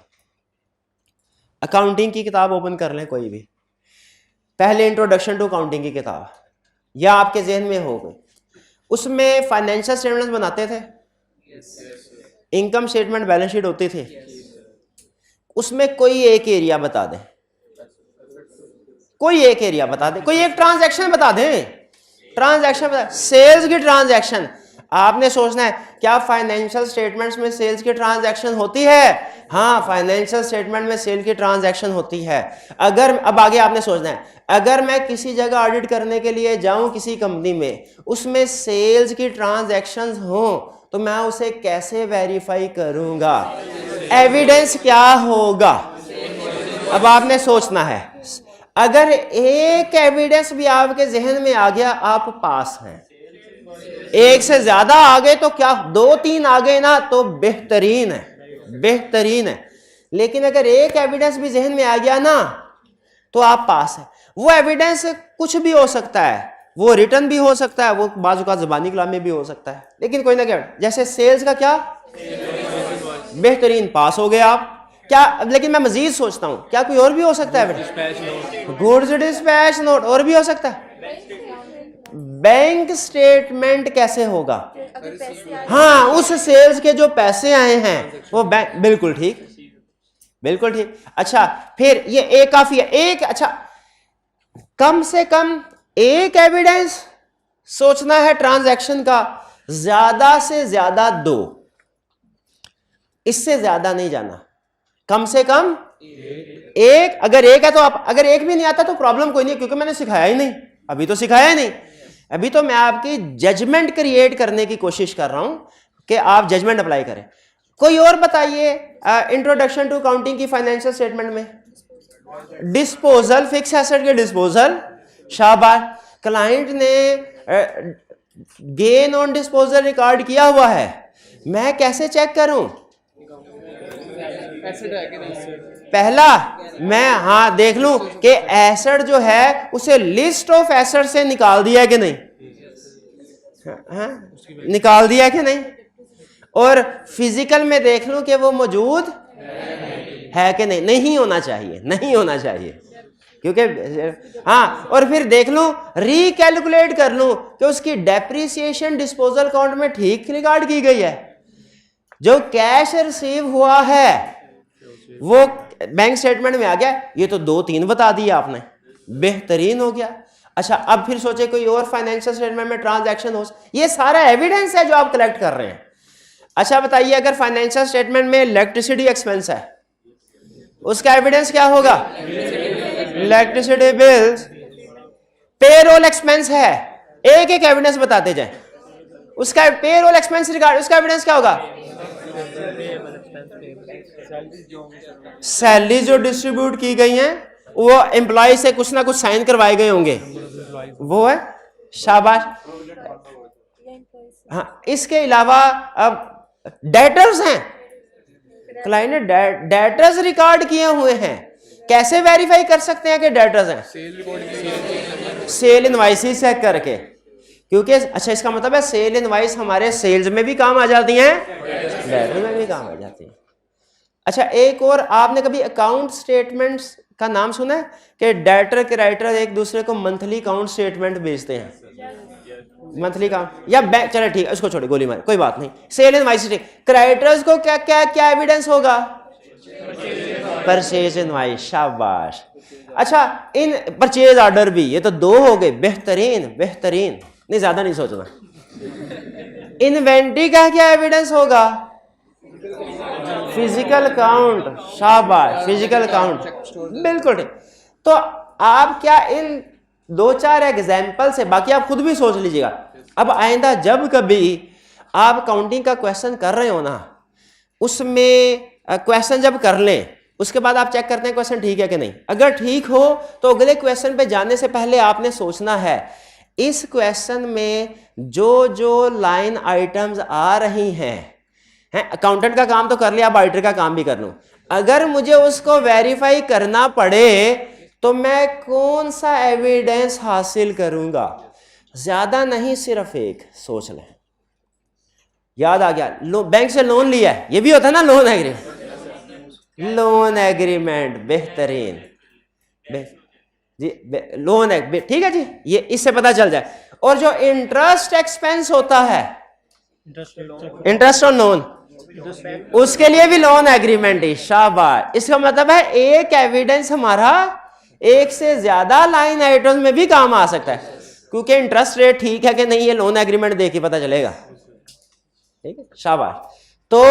अकाउंटिंग की किताब ओपन कर लें कोई भी, पहले इंट्रोडक्शन टू अकाउंटिंग की किताब, या आपके जहन में हो गई, उसमें फाइनेंशियल स्टेटमेंट्स बनाते थे, इनकम स्टेटमेंट, बैलेंस शीट होती थी। उसमें कोई एक एरिया बता दें, कोई एक एरिया बता दें, कोई एक ट्रांजैक्शन बता दें, ट्रांजैक्शन बता, सेल्स की ट्रांजैक्शन। आपने सोचना है क्या फाइनेंशियल स्टेटमेंट्स में सेल्स की ट्रांजैक्शन होती है? हाँ, फाइनेंशियल स्टेटमेंट में सेल की ट्रांजैक्शन होती है। अगर अब आगे आपने सोचना है, अगर मैं किसी जगह ऑडिट करने के लिए जाऊं किसी कंपनी में, उसमें सेल्स की ट्रांजैक्शंस हो तो मैं उसे कैसे वेरीफाई करूंगा? एविडेंस क्या होगा? अब आपने सोचना है। अगर एक एविडेंस भी आपके जहन में आ गया, आप पास हैं। एक से ज्यादा आ गए तो क्या, 2-3 आ गए ना तो बेहतरीन है, बेहतरीन है। लेकिन अगर एक एविडेंस भी जहन में आ गया ना तो आप पास है। वो एविडेंस कुछ भी हो सकता है, वो रिटर्न भी हो सकता है, वो बाजू का ज़बानी कलाम में भी हो सकता है, लेकिन कोई ना क्या, जैसे सेल्स का क्या, बेहतरीन, पास हो गए आप। क्या, लेकिन मैं मजीद सोचता हूं क्या कोई और भी हो सकता है? गुड्स डिस्पैच नोट, और भी हो सकता है। बैंक स्टेटमेंट कैसे होगा? हाँ, उस सेल्स के जो पैसे आए हैं वो बैंक, बिल्कुल ठीक, बिल्कुल ठीक। अच्छा, फिर ये एक काफी है, एक, अच्छा कम से कम एक एविडेंस सोचना है ट्रांजैक्शन का ज्यादा से ज्यादा 2, इससे ज्यादा नहीं जाना, कम से कम 1। अगर 1 है तो आप, अगर 1 भी नहीं आता तो प्रॉब्लम कोई नहीं, क्योंकि मैंने सिखाया ही नहीं, अभी तो सिखाया ही नहीं। अभी तो मैं आपकी जजमेंट क्रिएट करने की कोशिश कर रहा हूं कि आप जजमेंट अप्लाई करें। कोई और बताइए इंट्रोडक्शन टू काउंटिंग की फाइनेंशियल स्टेटमेंट में। डिस्पोजल, फिक्स एसेट के डिस्पोजल, शाबाश। क्लाइंट ने गेन ऑन डिस्पोजल रिकॉर्ड किया हुआ है, मैं कैसे चेक करूं? पहला मैं हाँ देख लूं कि एसेट जो है उसे लिस्ट ऑफ एसेट से निकाल दिया कि नहीं, हाँ निकाल दिया कि नहीं, और फिजिकल में देख लूं कि वो मौजूद है कि नहीं। नहीं होना चाहिए, नहीं होना चाहिए, क्योंकि हाँ, और फिर देख लूं, रिकैलकुलेट कर लूं कि उसकी डेप्रिसिएशन डिस्पोजल अकाउंट में ठीक रिकॉर्ड की गई है, जो कैश रिसीव हुआ है वो बैंक स्टेटमेंट में आ गया। ये तो 2-3 बता दिया आपने, बेहतरीन हो गया। अच्छा, अब फिर सोचे कोई और फाइनेंशियल स्टेटमेंट में ट्रांजैक्शन हो, ये सारा एविडेंस है जो आप कलेक्ट कर रहे हैं। अच्छा बताइए, अगर फाइनेंशियल स्टेटमेंट में इलेक्ट्रिसिटी एक्सपेंस है, उसका एविडेंस क्या होगा? Electricity bills. पेरोल एक्सपेंस है, एक एक एविडेंस बताते जाए, उसका पेरोल एक्सपेंस रिगार्ड, उसका एविडेंस क्या होगा? सैलरी जो डिस्ट्रीब्यूट की गई हैं वो एम्प्लॉय से कुछ ना कुछ साइन करवाए गए होंगे, वो है, शाबाश। हाँ, इसके अलावा अब डेटर्स हैं, क्लाइंट ने डेटर्स रिकॉर्ड किए हुए हैं, कैसे वेरीफाई कर सकते हैं कि डेटर्स हैं? सेल इनवॉइसेस चेक करके, क्योंकि अच्छा इसका मतलब है सेल इनवॉइस हमारे सेल्स में भी काम आ जाती हैं, डेटर में भी काम आ जाती हैं। अच्छा, एक और, आपने कभी अकाउंट स्टेटमेंट्स का नाम सुना है कि डेटर क्रेडिटर एक दूसरे को मंथली अकाउंट स्टेटमेंट भेजते हैं? मंथली काम या बैंक, चलो ठीक है उसको छोड़े, गोली मारे, कोई बात नहीं। सेल इनवॉइस, क्रेडिटर्स को क्या क्या क्या एविडेंस होगा? परचेज इनवॉइस, शाबाश। अच्छा, इन परचेज ऑर्डर भी, ये तो 2 हो गए, बेहतरीन बेहतरीन, नहीं ज्यादा नहीं सोचना। इन्वेंट्री का क्या एविडेंस होगा? फिजिकल काउंट, शाबाश, फिजिकल काउंट, बिल्कुल ठीक। तो आप क्या इन 2-4 एग्जाम्पल से, बाकी आप खुद भी सोच लीजिएगा, अब आइंदा जब कभी आप काउंटिंग का क्वेश्चन कर रहे हो ना, उसमें क्वेश्चन जब कर लें उसके बाद आप चेक करते हैं क्वेश्चन ठीक है कि नहीं। अगर ठीक हो तो अगले क्वेश्चन पे जाने से पहले आपने सोचना है इस क्वेश्चन में जो जो लाइन आइटम्स आ रही हैं, अकाउंटेंट का काम तो कर लिया, अब ऑडिटर का काम भी कर लूं, अगर मुझे उसको वेरीफाई करना पड़े तो मैं कौन सा एविडेंस हासिल करूंगा? ज्यादा नहीं, सिर्फ एक सोच लें। याद आ गया, बैंक से लोन लिया है, ये भी होता है ना लोन एग्रीमेंट, लोन एग्रीमेंट, बेहतरीन जी, लोन है, ठीक है जी, ये इससे पता चल जाए। और जो इंटरेस्ट एक्सपेंस होता है, इंटरेस्ट ऑन लोन, उसके लिए भी लोन एग्रीमेंट है, शाबाश। इसका मतलब है एक एविडेंस हमारा एक से ज्यादा लाइन आइटम्स में भी काम आ सकता है, क्योंकि इंटरेस्ट रेट ठीक है कि नहीं ये लोन एग्रीमेंट देख के पता चलेगा, ठीक है, शाबाश। तो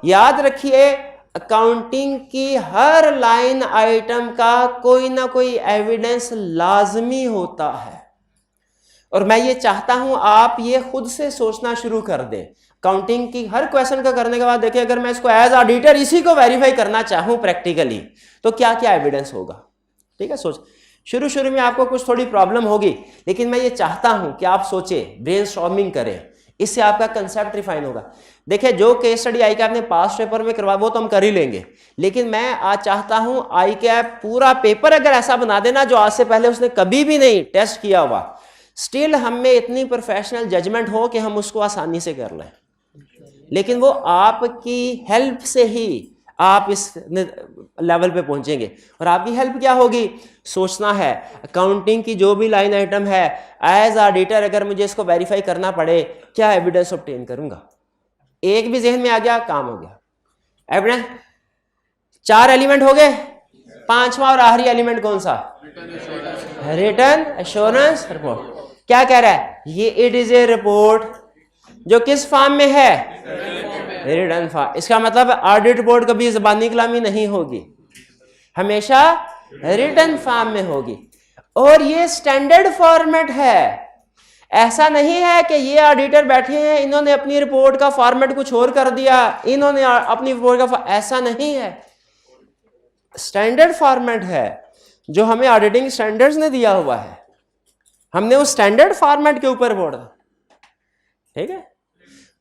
याद रखिए, अकाउंटिंग की हर लाइन आइटम का कोई ना कोई एविडेंस लाजमी होता है, और मैं ये चाहता हूं आप ये खुद से सोचना शुरू कर दें। काउंटिंग की हर क्वेश्चन का करने के बाद देखिए, अगर मैं इसको एज ऑडिटर इसी को वेरीफाई करना चाहूं प्रैक्टिकली तो क्या क्या एविडेंस होगा, ठीक है। सोच, शुरू शुरू में आपको कुछ थोड़ी प्रॉब्लम होगी, लेकिन मैं ये चाहता हूं कि आप सोचें, ब्रेनस्टॉर्मिंग करें, इससे आपका कंसेप्ट रिफाइन होगा। देखिए, जो केस स्टडी आई कैप ने पास पेपर में करवा वो तो हम कर ही लेंगे, लेकिन मैं आज चाहता हूं आई कैप पूरा पेपर अगर ऐसा बना देना जो आज से पहले उसने कभी भी नहीं टेस्ट किया हुआ, स्टिल हम में इतनी प्रोफेशनल जजमेंट हो कि हम उसको आसानी से कर लें, लेकिन वो आपकी हेल्प से ही आप इस लेवल पे पहुंचेंगे। और आपकी हेल्प क्या होगी? सोचना है अकाउंटिंग की जो भी लाइन आइटम है, एज ऑडिटर अगर मुझे इसको वेरीफाई करना पड़े क्या एविडेंस ऑब्टेन करूंगा। एक भी जहन में आ गया, काम हो गया। एविडेंस 4 एलिमेंट हो गए, 5वां और आखिरी एलिमेंट कौन सा? Return assurance report. क्या कह रहा है ये? इट इज ए रिपोर्ट जो किस फॉर्म में है? Written form. इसका मतलब ऑडिट रिपोर्ट कभी ज़बानी कलामी नहीं होगी, हमेशा रिटन फॉर्म में होगी। और ये स्टैंडर्ड फॉर्मेट है। ऐसा नहीं है कि ये ऑडिटर बैठे हैं, इन्होंने अपनी रिपोर्ट का फॉर्मेट कुछ और कर दिया, इन्होंने अपनी रिपोर्ट का ऐसा नहीं है। स्टैंडर्ड फॉर्मेट है जो हमें ऑडिटिंग स्टैंडर्ड्स ने दिया हुआ है, हमने उस स्टैंडर्ड फॉर्मेट के ऊपर रिपोर्ट। ठीक है।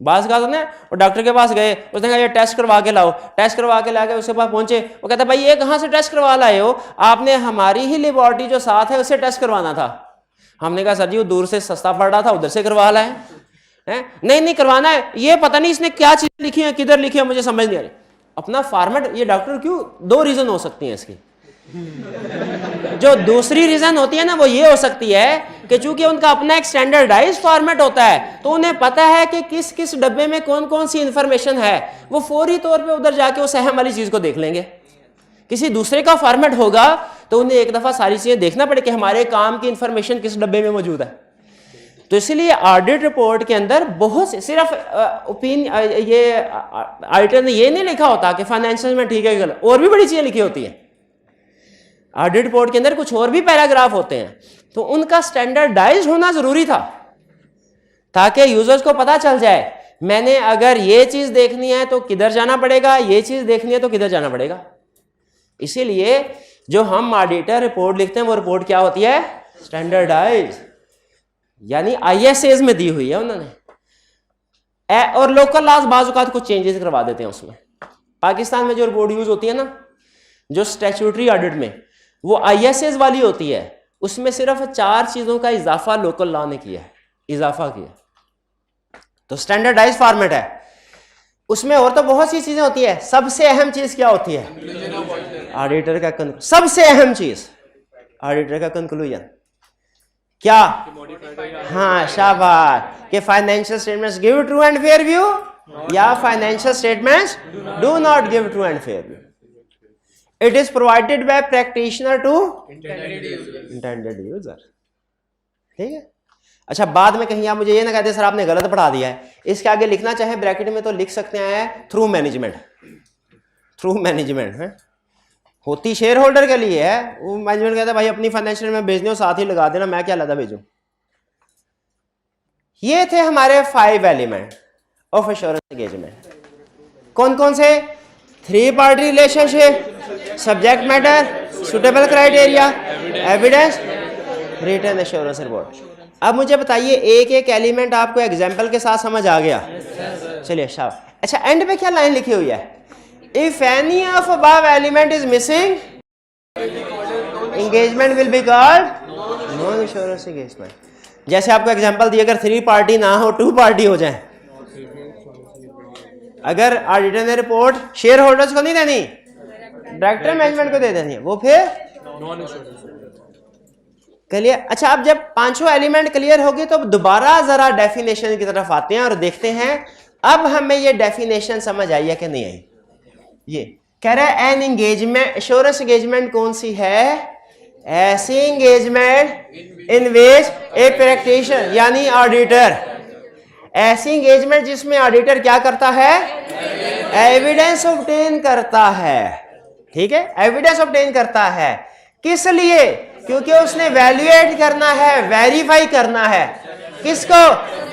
बात का ने और डॉक्टर के पास गए, उसने कहा ये टेस्ट करवा के लाओ, टेस्ट करवा के लाके उसके पास पहुंचे, वो कहता भाई ये कहाँ से टेस्ट करवा लाए हो? आपने हमारी ही लेबोरेटरी जो साथ है उससे टेस्ट करवाना था। हमने कहा सर जी वो दूर से सस्ता पड़ रहा था, उधर से करवा लाए हैं। नहीं करवाना है, ये पता नहीं इसने क्या चीज लिखी है, किधर लिखी है, मुझे समझ नहीं आ रही। अपना फॉर्मेट, ये डॉक्टर क्यों, दो रीजन हो सकती हैं इसकी। जो दूसरी रीजन होती है ना वो ये हो सकती है कि चूंकि उनका अपना एक स्टैंडर्डाइज फॉर्मेट होता है, तो उन्हें पता है कि किस किस डब्बे में कौन कौन सी इंफॉर्मेशन है, वो फौरी तौर पे उधर जाके उस अहम वाली चीज को देख लेंगे। किसी दूसरे का फॉर्मेट होगा तो उन्हें एक दफा सारी चीजें देखना पड़े कि हमारे काम की इंफॉर्मेशन किस डब्बे में मौजूद है। तो इसलिए ऑडिट रिपोर्ट के अंदर बहुत सिर्फ ये ऑडिटर ने ये नहीं लिखा होता कि फाइनेंशियल में ठीक है गलत, और भी बड़ी चीजें लिखी होती हैं। ऑडिट रिपोर्ट के अंदर कुछ और भी पैराग्राफ होते हैं, तो उनका स्टैंडर्डाइज होना जरूरी था ताकि यूजर्स को पता चल जाए मैंने अगर ये चीज देखनी है तो किधर जाना पड़ेगा, ये चीज देखनी है तो किधर जाना पड़ेगा। इसीलिए जो हम ऑडिटर रिपोर्ट लिखते हैं वो रिपोर्ट क्या होती है? स्टैंडर्डाइज, यानी ISAs में दी हुई है उन्होंने। और लोकल लॉज बाज़ औक़ात कुछ चेंजेस करवा देते हैं उसमें। पाकिस्तान में जो रिपोर्ट यूज होती है ना, जो स्टैट्यूटरी ऑडिट में, वो ISAs वाली होती है, उसमें सिर्फ 4 चीजों का इजाफा लोकल लॉ ने किया है, इजाफा किया। तो स्टैंडर्डाइज फॉर्मेट है उसमें। और तो बहुत सी चीजें होती है, सबसे अहम चीज क्या होती है? ऑडिटर का सबसे अहम चीज ऑडिटर का कंक्लूजन क्या? हाँ शाबाश, कि financial statements give true and fair view या financial statements do not give true and fair view. It is provided by practitioner to intended user. ठीक है। अच्छा, बाद में कहीं आप मुझे ये ना कहते सर आपने गलत पढ़ा दिया है, इसके आगे लिखना चाहे ब्रैकेट में तो लिख सकते हैं थ्रू मैनेजमेंट। थ्रू मैनेजमेंट है, होती शेयर होल्डर के लिए है। वो मैनेजमेंट कहता है भाई अपनी फाइनेंशियल में भेजने हो साथ ही लगा देना, मैं क्या लगा भेजूं। ये थे हमारे 5 एलिमेंट ऑफ एश्योरेंस एंगेजमेंट। कौन कौन से? 3 party relationship, subject matter, suitable criteria, evidence, written assurance report. अब मुझे बताइए एक एक एलिमेंट आपको एग्जाम्पल के साथ समझ आ गया? चलिए शाबाश। अच्छा, एंड पे क्या लाइन लिखी हुई है? If any of above element is missing, engagement will be called non-assurance engagement. जैसे आपको एग्जांपल दिया, अगर 3 पार्टी ना हो 2 पार्टी हो जाए, अगर ऑडिटर ने रिपोर्ट शेयर होल्डर्स को नहीं देनी, डायरेक्टर मैनेजमेंट को दे देनी है, वो फिर क्लियर। अच्छा, अब जब 5 एलिमेंट क्लियर होगी तो दोबारा जरा डेफिनेशन की तरफ आते हैं और देखते हैं अब हमें ये डेफिनेशन समझ आई है कि नहीं आई। ये कह रहा है एन एंगेजमेंट, एश्योरेंस एंगेजमेंट कौन सी है? ऐसी engagement in which a practitioner यानी ऑडिटर, ऐसी एंगेजमेंट जिसमें ऑडिटर क्या करता है? एविडेंस ऑब्टेन करता है। ठीक है, एविडेंस ऑब्टेन करता है। किस लिए? क्योंकि उसने वैल्यूएट करना है, वेरीफाई करना है। किसको?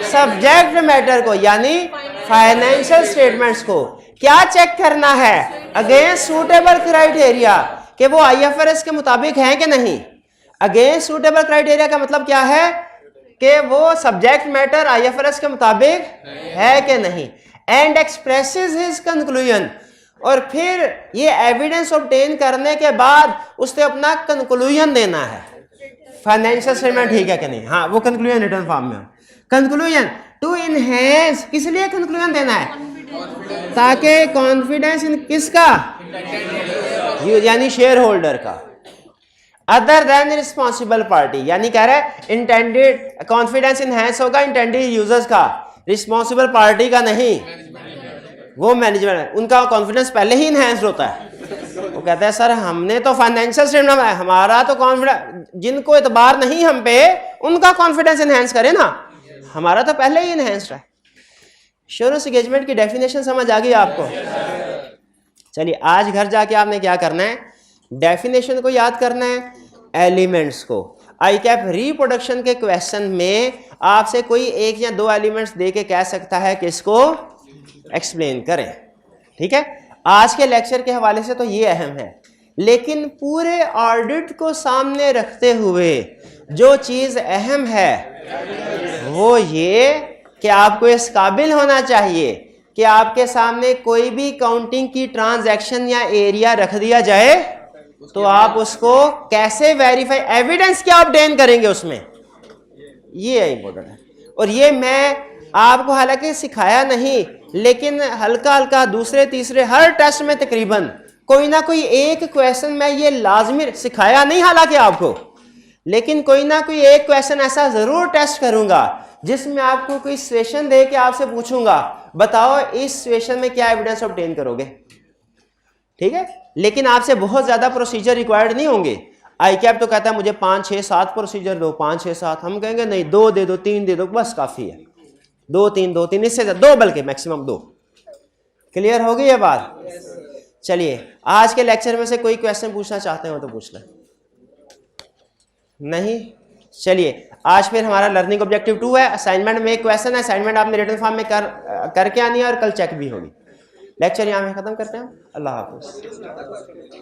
सब्जेक्ट मैटर को, यानी फाइनेंशियल स्टेटमेंट्स को। क्या चेक करना है? अगेंस्ट सूटेबल क्राइटेरिया, कि वो IFRS के मुताबिक है कि नहीं। अगेंस्ट सूटेबल क्राइटेरिया का मतलब क्या है? कि वो सब्जेक्ट मैटर IFRS के मुताबिक है कि नहीं। एंड एक्सप्रेसेस हिज कंक्लूजन, और फिर ये एविडेंस ऑब्टेन करने के बाद उसने अपना कंक्लूजन देना है, फाइनेंशियल स्टेटमेंट ठीक है कि नहीं। हाँ, वो कंक्लूजन रिटर्न फॉर्म में। कंक्लूजन टू इनहेंस, किस लिए कंक्लूजन देना है? ताकि कॉन्फिडेंस इन किसका? यानी शेयर होल्डर का। अदर देन रिस्पॉन्सिबल पार्टी, यानी कह रहा है इंटेंडेड कॉन्फिडेंस इनहेंस होगा इंटेंडेड यूजर्स का, रिस्पॉन्सिबल पार्टी का नहीं। वो मैनेजमेंट, उनका कॉन्फिडेंस पहले ही इनहेंस्ड होता है। वो कहता है सर हमने तो फाइनेंशियल स्टेटमेंट में हमारा तो कॉन्फिडेंस, जिनको एतबार नहीं हम पे उनका कॉन्फिडेंस एनहेंस करे ना, हमारा तो पहले ही एनहेंस्ड है। एश्योरेंस एंगेजमेंट की डेफिनेशन समझ आ गई आपको? चलिए आज घर जाके आपने क्या करना है, डेफिनेशन को याद करना है, एलिमेंट्स को। आईकैप रिप्रोडक्शन के क्वेश्चन में आपसे कोई एक या दो एलिमेंट्स दे के कह सकता है कि इसको एक्सप्लेन करें। ठीक है, आज के लेक्चर के हवाले से तो ये अहम है, लेकिन पूरे ऑडिट को सामने रखते हुए जो चीज अहम है वो ये कि आपको इस काबिल होना चाहिए कि आपके सामने कोई भी काउंटिंग की ट्रांजैक्शन या एरिया रख दिया जाए तो आप उसको कैसे वेरीफाई, एविडेंस क्या ऑब्टेन करेंगे उसमें, ये इंपॉर्टेंट है। और ये मैं आपको हालांकि सिखाया नहीं, लेकिन हल्का हल्का दूसरे तीसरे हर टेस्ट में तकरीबन कोई ना कोई एक क्वेश्चन मैं ये लाजमी सिखाया नहीं हालांकि आपको, लेकिन कोई ना कोई एक क्वेश्चन ऐसा जरूर टेस्ट करूंगा जिसमें आपको कोई सिचुएशन दे के आपसे पूछूंगा बताओ इस सिचुएशन में क्या एविडेंस ऑब्टेन करोगे। ठीक है, लेकिन आपसे बहुत ज्यादा प्रोसीजर रिक्वायर्ड नहीं होंगे। आईकैप तो कहता है मुझे 5 6 7 प्रोसीजर दो, 5 6 7, हम कहेंगे नहीं 2 दे दो, 3 दे दो, बस काफी है, 2 3 इससे 2 बल्कि मैक्सिमम 2। क्लियर हो गई ये बात? चलिए आज के लेक्चर में से कोई क्वेश्चन पूछना चाहते हो तो पूछ लें। नहीं, चलिए आज फिर हमारा लर्निंग ऑब्जेक्टिव 2 है। असाइनमेंट में एक क्वेश्चन है, असाइनमेंट आपने रिटन फॉर्म में करके आनी है और कल चेक भी होगी। लेक्चर यहाँ में खत्म करते हैं। अल्लाह हाफ़िज़।